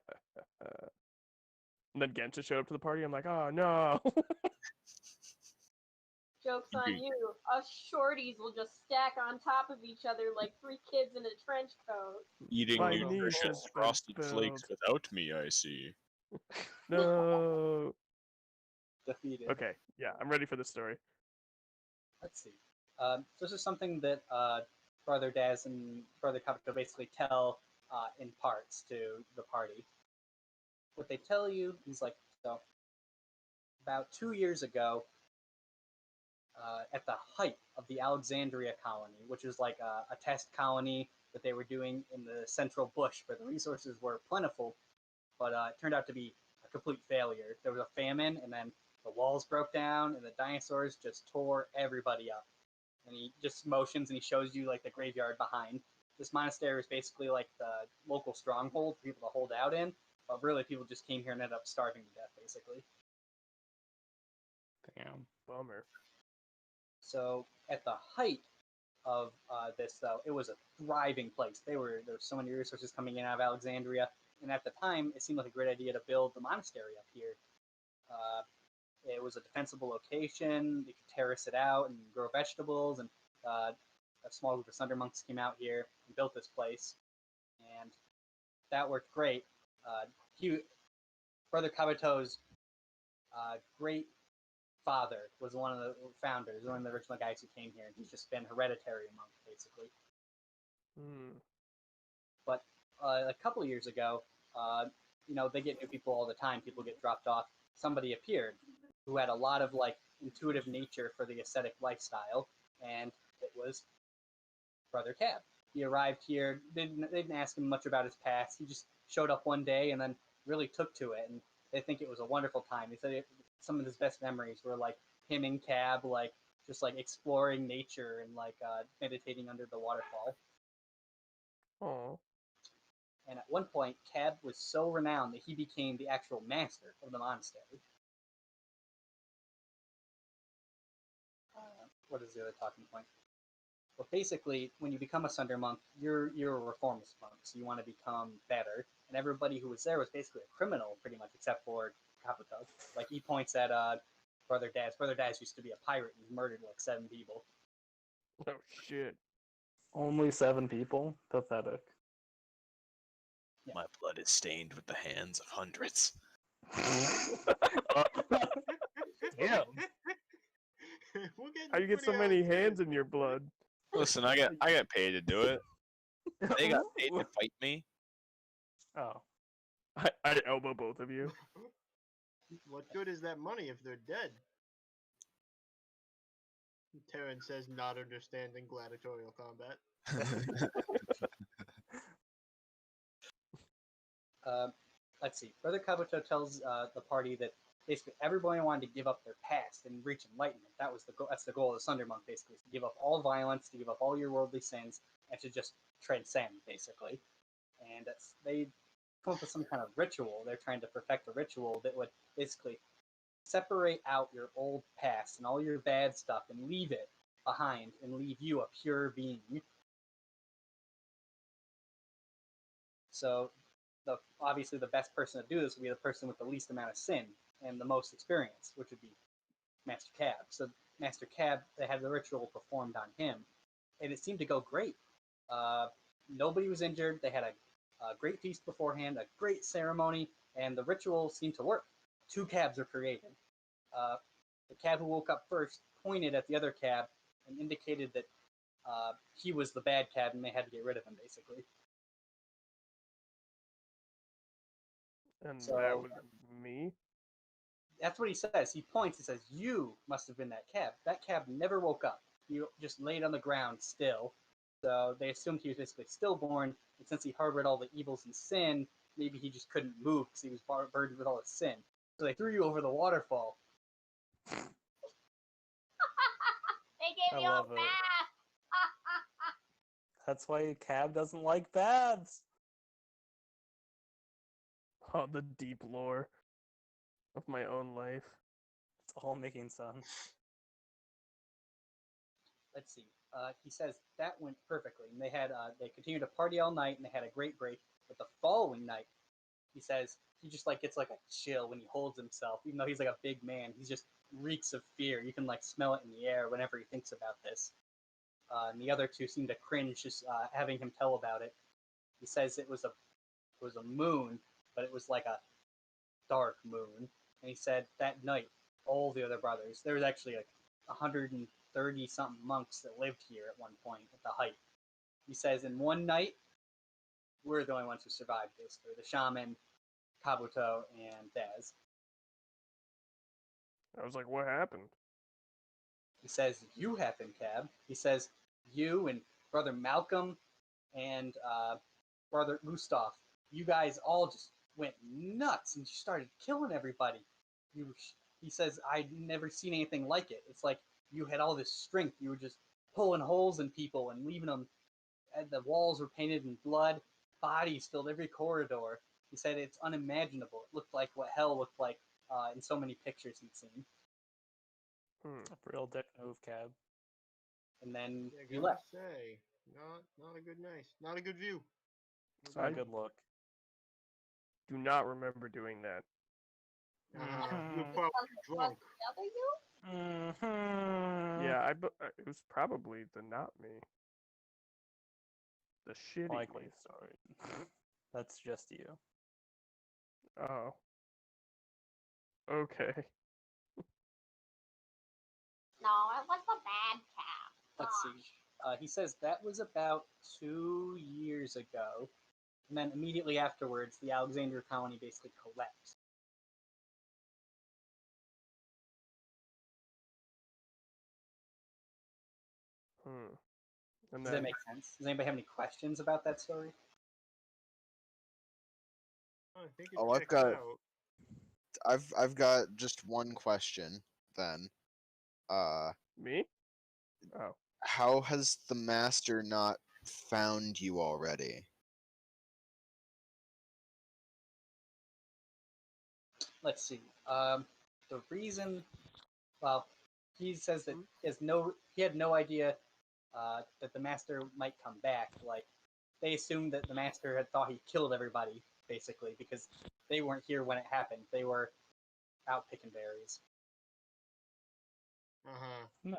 then Gensha showed up to the party. I'm like, oh no. Joke's on Indeed. you. Us shorties will just stack on top of each other like three kids in a trench coat. Eating My niece nutritious has been frosted flakes spilled. without me, I see. No. Defeated. Okay, yeah, I'm ready for the story. Let's see. So this is something that Brother Daz and Brother Kabuto basically tell in parts to the party. What they tell you is like, so about 2 years ago, at the height of the Alexandria colony, which is like a test colony that they were doing in the central bush where the resources were plentiful, but it turned out to be a complete failure. There was a famine, and then the walls broke down, and the dinosaurs just tore everybody up. And he just motions and he shows you like the graveyard behind. This monastery is basically like the local stronghold for people to hold out in, but really people just came here and ended up starving to death, basically. Damn. Bummer. So at the height of this, though, it was a thriving place. There were so many resources coming in out of Alexandria, and at the time, it seemed like a great idea to build the monastery up here. It was a defensible location. You could terrace it out and grow vegetables, and a small group of Sunder monks came out here and built this place, and that worked great. Brother Kabuto's great father was one of the founders, one of the original guys who came here, and he's just been hereditary monk, basically. Hmm. But a couple of years ago, they get new people all the time. People get dropped off. Somebody appeared who had a lot of like intuitive nature for the ascetic lifestyle, and it was Brother Cab. He arrived here. They didn't ask him much about his past. He just showed up one day and then really took to it, and they think it was a wonderful time. He said some of his best memories were like him and Cab, like just like exploring nature and like meditating under the waterfall. Oh. And at one point, Cab was so renowned that he became the actual master of the monastery. What is the other talking point? Well, basically, when you become a Sunder monk, you're a reformist monk, so you want to become better. And everybody who was there was basically a criminal, pretty much, except for Kabuto. Like, he points at Brother Daz. Brother Daz used to be a pirate, and he's murdered like 7 people. Oh shit. Only 7 people? Pathetic. Yeah. My blood is stained with the hands of hundreds. Damn. We're getting How you get so pretty many out hands there. in your blood? Listen, I got paid to do it. They got paid to fight me. Oh. I elbow both of you. What good is that money if they're dead? Terran says, not understanding gladiatorial combat. Let's see. Brother Kabuto tells the party that basically everybody wanted to give up their past and reach enlightenment. That was the goal. That's the goal of the Sunder monk, basically, to give up all violence, to give up all your worldly sins, and to just transcend, basically. And they come up with some kind of ritual. They're trying to perfect a ritual that would basically separate out your old past and all your bad stuff and leave it behind and leave you a pure being. So obviously the best person to do this would be the person with the least amount of sin and the most experience, which would be Master Cab. So Master Cab, they had the ritual performed on him, and it seemed to go great. Nobody was injured. They had a great feast beforehand, a great ceremony, and the ritual seemed to work. 2 cabs were created. The cab who woke up first pointed at the other cab and indicated that he was the bad cab and they had to get rid of him, basically. And So- that was me. That's what he says. He points. He says, "You must have been that cab. That cab never woke up. he just laid on the ground still. So they assumed he was basically stillborn, and since he harbored all the evils and sin, maybe he just couldn't move because he was burdened with all his sin. So they threw you over the waterfall. They gave I you a love it. bath. That's why Cab doesn't like baths. Oh, the deep lore of my own life. It's all making sense. Let's see. He says that went perfectly, and they continued to party all night, and they had a great break. But the following night, he says he just like gets like a chill when he holds himself, even though he's like a big man. He just reeks of fear. You can like smell it in the air whenever he thinks about this. And the other two seem to cringe just having him tell about it. He says it was a moon, but it was like a dark moon. And he said that night, all the other brothers, there was actually like 130 something monks that lived here at one point at the height. He says in one night, we're the only ones who survived this. They're the shaman, Kabuto, and Daz. I was like, what happened? He says, you happened, Cab. He says, you and Brother Malcolm and Brother Gustav, you guys all just went nuts and just started killing everybody. He says, I'd never seen anything like it. It's like you had all this strength. You were just pulling holes in people and leaving them. The walls were painted in blood. Bodies filled every corridor. He said it's unimaginable. It looked like what hell looked like in so many pictures he'd seen. Real dick move, Cab. And then Yeah, he gotta left. say, not a good view. It's not I- a good look. Do not remember doing that. You were Mhm. probably drunk. The other you? Mm-hmm. Yeah, it was probably the not me. The shitty Likely me. story. That's just you. Oh. Okay. No, it was the bad cat. Let's see. He says that was about 2 years ago. And then immediately afterwards, the Alexandria colony basically collapsed. And Does then that make sense? Does anybody have any questions about that story? I think it Oh, I've checks got- out. I've got just one question then. me? Oh. How has the master not found you already? Let's see. The reason, well, he says that he had no idea that the master might come back. Like, they assumed that the master had thought he killed everybody, basically, because they weren't here when it happened. They were out picking berries. Nice.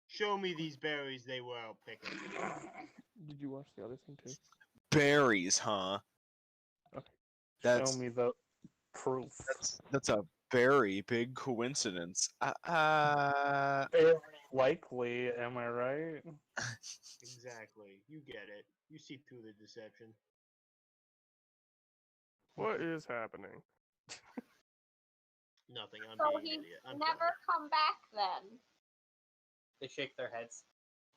Show me these berries they were out picking. Did you watch the other thing too? Berries, huh? Okay. That's Show me the proof. that's a very big coincidence. Very likely, am I right? Exactly. You get it. You see through the deception. What is happening? Nothing. I'm So being he an idiot. I'm never sorry. come back then. They shake their heads.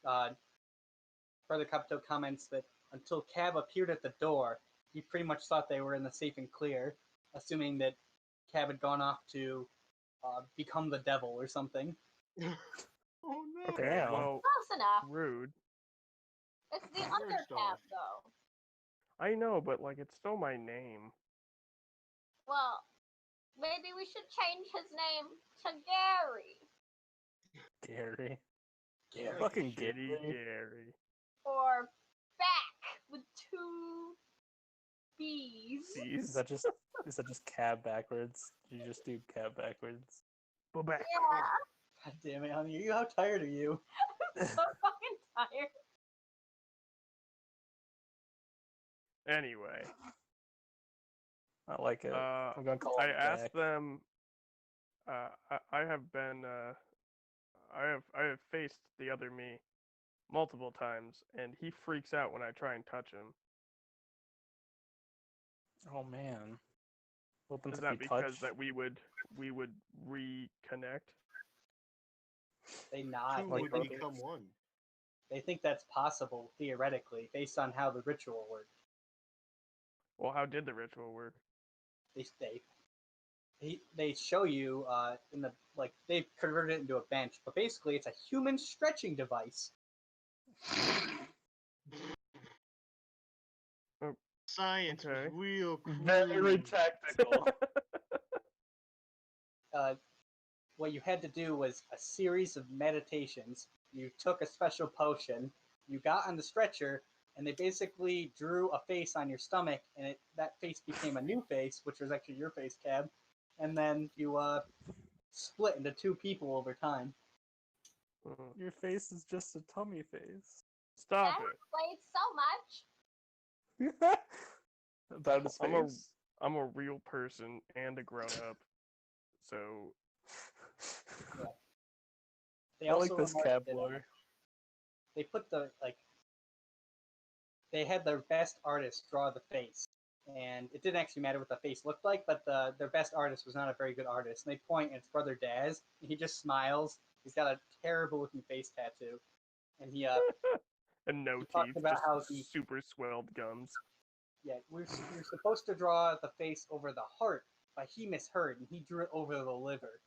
Brother Kabuto comments that until Cab appeared at the door, he pretty much thought they were in the safe and clear, assuming that Cab had gone off to become the devil or something. Oh no. Okay, Damn. well, Close enough. rude. It's the First undercap, off. though. I know, but like, it's still my name. Well, maybe we should change his name to Gary. Gary. Gary. Fucking Shitty Gary. Gary. Or Back with 2 B's. Is Jeez. that just cab backwards? Did you just do cab backwards? Go back. Yeah, God damn it, honey. How tired are you? I'm so fucking tired. Anyway, I like it. uh, I'm gonna call I him asked back. them. I have been. I have faced the other me multiple times, and he freaks out when I try and touch him. Oh man. Opens Is if that you because touch. that we would reconnect? They nod. Two They would think, become one. they think that's possible theoretically, based on how the ritual worked. Well, how did the ritual work? They show you in the like they've converted it into a bench, but basically it's a human stretching device. Science was Okay. real cool. Very technical. What you had to do was a series of meditations. You took a special potion, you got on the stretcher, and they basically drew a face on your stomach, and that face became a new face, which was actually your face, Cab. And then you split into two people over time. Your face is just a tummy face. Stop That it. explains so much. That is I'm a- face. I'm a real person and a grown up. So They I like also this remarked cab that, lore. they put they had their best artist draw the face, and it didn't actually matter what the face looked like, but their best artist was not a very good artist. And they point at his brother Daz, and he just smiles. He's got a terrible looking face tattoo, and he and no He talked teeth, about just how he- super swelled gums. we're supposed to draw the face over the heart, but he misheard, and he drew it over the liver.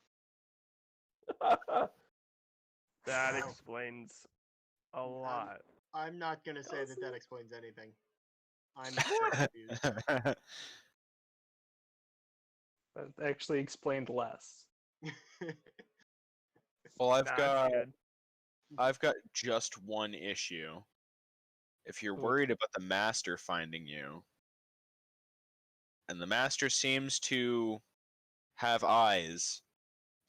That Wow. explains a lot. I'm not gonna say that explains anything. I'm so confused. That actually explained less. Well, Nah, it's good. I've got just one issue. If you're Hmm. worried about the master finding you, and the master seems to have eyes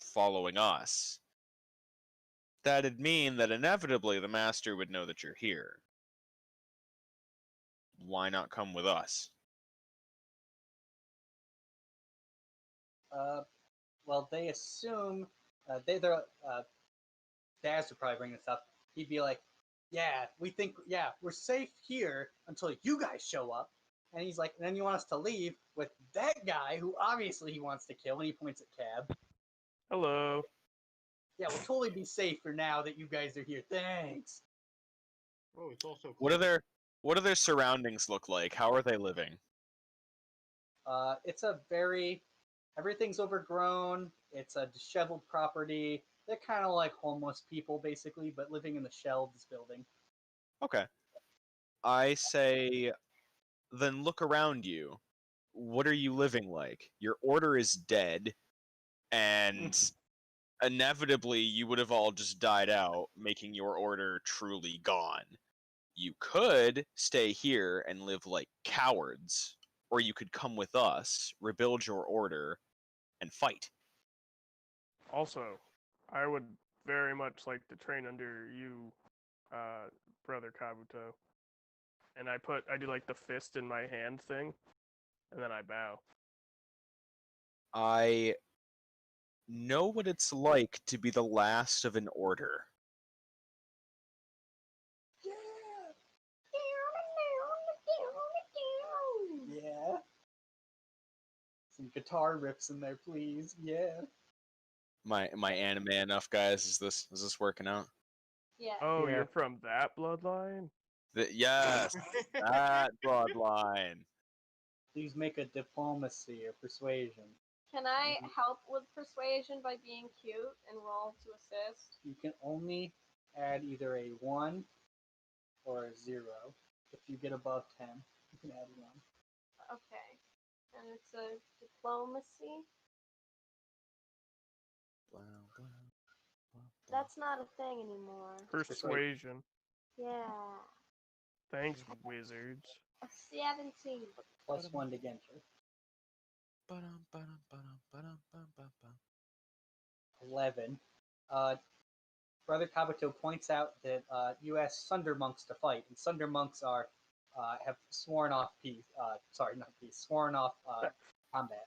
following us, that'd mean that inevitably the master would know that you're here. Why not come with us? Well, they assume Daz would probably bring this up. He'd be like, "Yeah, we're safe here until you guys show up." And he's like, and then you want us to leave with that guy who obviously he wants to kill, and he points at Cab. Hello. Yeah, we'll totally be safer now that you guys are here. Thanks. Oh, it's also What do their surroundings look like? How are they living? It's everything's overgrown. It's a disheveled property. They're kind of like homeless people, basically, but living in the shell of this building. Okay. I say, then look around you. What are you living like? Your order is dead, and inevitably you would have all just died out, making your order truly gone. You could stay here and live like cowards, or you could come with us, rebuild your order, and fight. Also, I would very much like to train under you, brother Kabuto. And I do like the fist in my hand thing, and then I bow. I know what it's like to be the last of an order. Yeah. Some guitar riffs in there, please. Yeah. My anime enough, guys? Is this working out? Yeah. Oh, Yeah. you're from that bloodline? Yes, that bloodline. Please make a diplomacy or persuasion. Can I help with persuasion by being cute and roll to assist? You can only add either a 1 or a 0. If you get above 10, you can add 1. Okay. And it's a diplomacy? That's not a thing anymore. Persuasion. Yeah. Thanks, wizards. A 17. Plus 1 to Gensher. 11. Brother Kabuto points out that you asked Sunder monks to fight, and Sunder monks have sworn off peace. Sorry, not peace. Sworn off combat.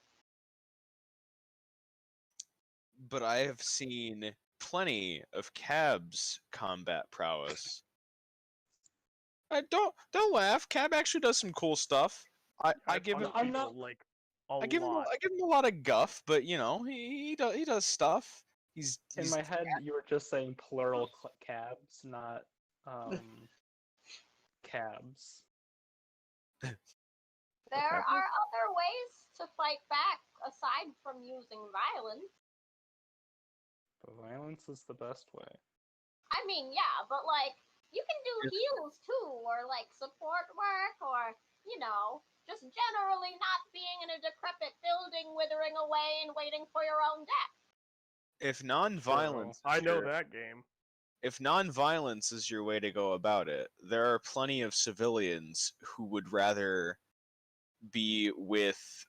But I have seen plenty of Cab's combat prowess. Don't laugh. Cab actually does some cool stuff. I give him punch I'm not- people, like a I give him lot. a lot of guff, but you know he does stuff. In my head, you were just saying plural cabs, not cabs. There are other ways to fight back aside from using violence. But violence is the best way. I mean, yeah, but like, you can do heals too, or like support work, or, you know, just generally not being in a decrepit building, withering away and waiting for your own death. If non-violence, I know that game. If non-violence is your way to go about it, there are plenty of civilians who would rather be with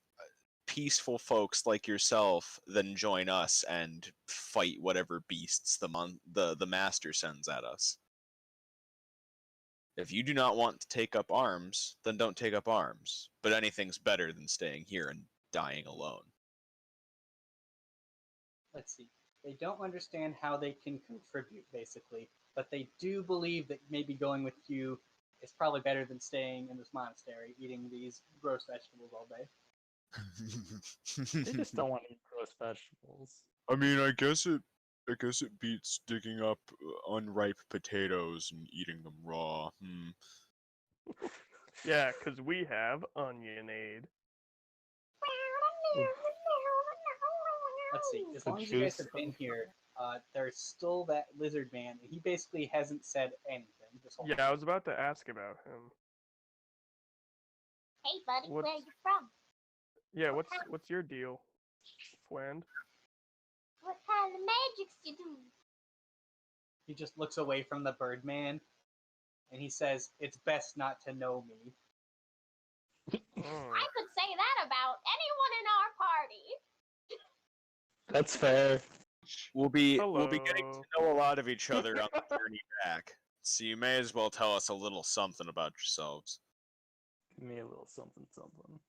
peaceful folks like yourself than join us and fight whatever beasts the master sends at us. If you do not want to take up arms, then don't take up arms. But anything's better than staying here and dying alone. Let's see. They don't understand how they can contribute, basically, but they do believe that maybe going with you is probably better than staying in this monastery, eating these gross vegetables all day. They just don't want to eat gross vegetables. I mean, I guess it beats digging up unripe potatoes and eating them raw. Yeah, because we have Onionade. Let's see. As long as you guys have been here, there's still that lizard man, and he basically hasn't said anything this whole Yeah, I was about to ask about him. Hey, buddy, What's- where you from? Yeah, what's your deal, Fland? What kind of magics you do? He just looks away from the Birdman, and he says, "It's best not to know me." I could say that about anyone in our party. That's fair. We'll be getting Hello. to know a lot of each other on the journey back, so you may as well tell us a little something about yourselves. Give me a little something, something.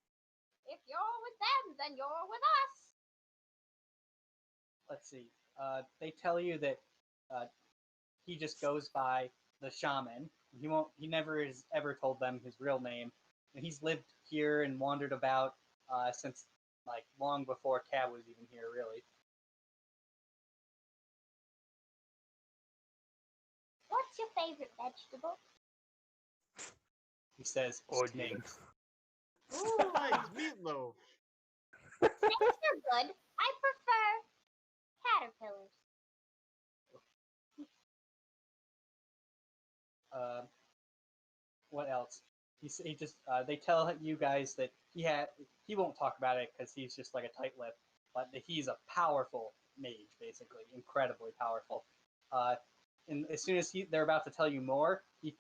If you're with them, then you're with us. Let's see. They tell you that he just goes by the shaman. He never has ever told them his real name. And he's lived here and wandered about since like long before Cab was even here, really. What's your favorite vegetable? He says, Onion. "Snakes." Ooh, Nice meatloaf. snakes are good. I prefer caterpillars. What else? He just they tell you guys that he won't talk about it because he's just like a tight lip, but that he's a powerful mage, basically incredibly powerful. And as soon as they're about to tell you more, he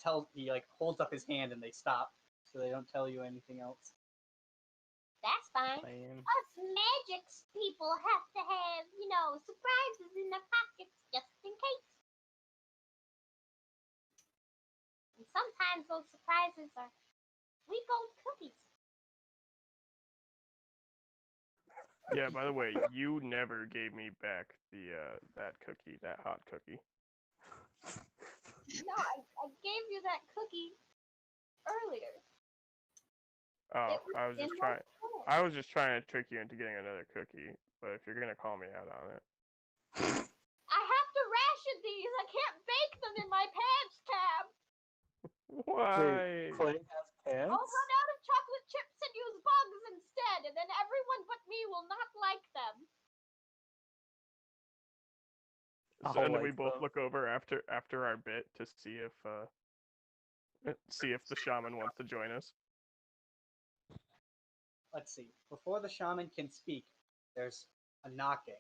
like holds up his hand and they stop, so they don't tell you anything else. That's fine. Lame. Us magics people have to have, you know, surprises in their pockets just in case. And sometimes those surprises are sweet gold cookies. Yeah, by the way, you never gave me back the that cookie, that hot cookie. No, I gave you that cookie earlier. Oh, It was I was in just my trying. drawer. I was just trying to trick you into getting another cookie. But if you're gonna call me out on it, I have to ration these. I can't bake them in my pants, Cab. why? Clay has pants? I'll run out of chocolate chips and use bugs instead, and then everyone but me will not like them. So, and then we like both them. look over after our bit to see if the shaman wants to join us. Let's see. Before the shaman can speak, there's a knocking.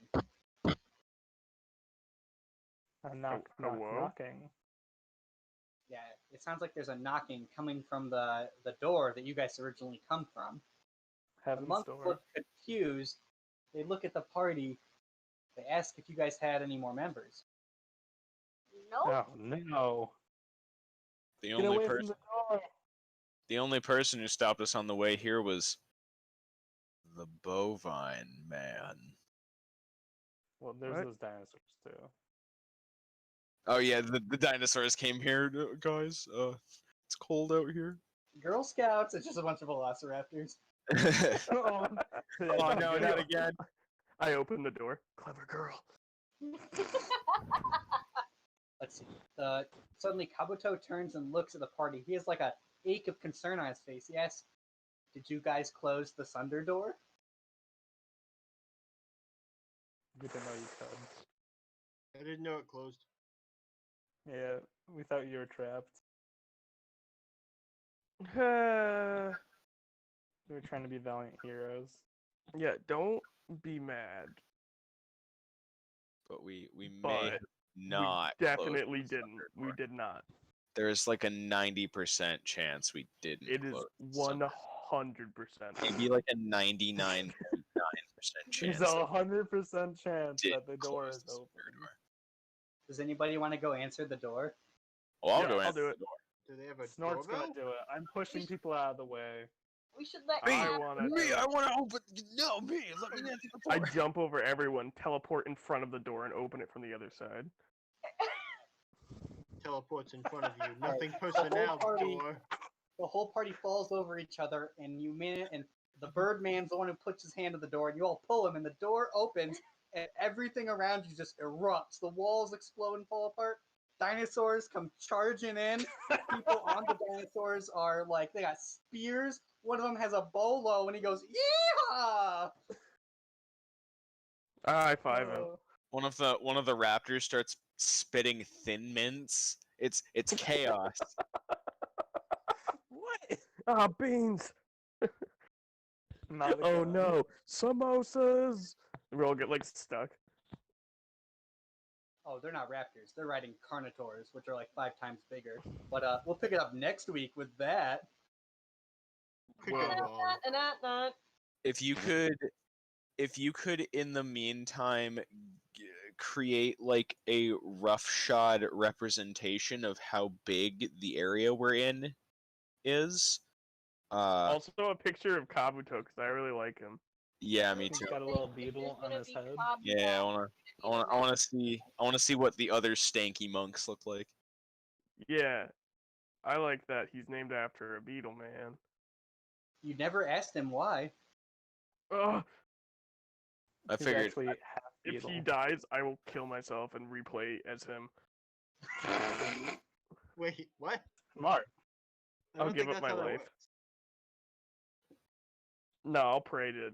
Hello? Knocking. Yeah, it sounds like there's a knocking coming from the door that you guys originally come from. The Heaven's monks door. look confused. They look at the party. They ask if you guys had any more members. Nope. Oh no. The Get only away person from the door. The only person who stopped us on the way here was the bovine man. Well, there's What? those dinosaurs too. Oh yeah, the dinosaurs came here, guys. It's cold out here. Girl Scouts, it's just a bunch of velociraptors. Oh, Oh no, not again! I opened the door. Clever girl. Let's see. Suddenly Kabuto turns and looks at the party. He has like a ache of concern on his face. He asks, "Did you guys close the Sunder door?" We didn't know you could. I didn't know it closed. Yeah, we thought you were trapped. We were trying to be valiant heroes. Yeah, don't be mad. But we may But have not. we closed definitely the didn't. Sunder We door. did not. There's like a 90% chance we didn't. It is close the Sunder. 100%. Maybe like a 99.9% chance. There's that a 100% chance we that the didn't door close is the Sunder open. door. Does anybody want to go answer the door? Oh, I'll Yeah, go I'll answer do the it. door. Do they have a Snort's doorbell? gonna do it. I'm pushing people out of the way. We should let Me, Cat wanna do do Me, it. I want to open. No, me. Let me answer the I door. jump over everyone, teleport in front of the door, and open it from the other side. Teleports in front of you. Nothing whole personnel party- door. The whole party falls over each other, and the Birdman's the one who puts his hand to the door, and you all pull him, and the door opens, and everything around you just erupts. The walls explode and fall apart. Dinosaurs come charging in. People on the dinosaurs are like, they got spears. One of them has a bolo, and he goes, "Yeehaw!" I five him. One of the raptors starts spitting thin mints. It's chaos. What? Ah, beans! Not Oh again. no, samosas! We all get like stuck. Oh, they're not raptors. They're riding carnivores, which are like 5 times bigger. But we'll pick it up next week with that. Could Whoa. go wrong. If you could in the meantime create like a roughshod representation of how big the area we're in is. Also, a picture of Kabuto because I really like him. Yeah, me He's too. got a little beetle on his head. Yeah, I want to see what the other stanky monks look like. Yeah, I like that. He's named after a beetle man. You never asked him why. Ugh, I He's figured actually half if beetle. he dies, I will kill myself and replay as him. Wait, what? Smart. I don't I'll give think up that's my how that life. works. No, I'll pray to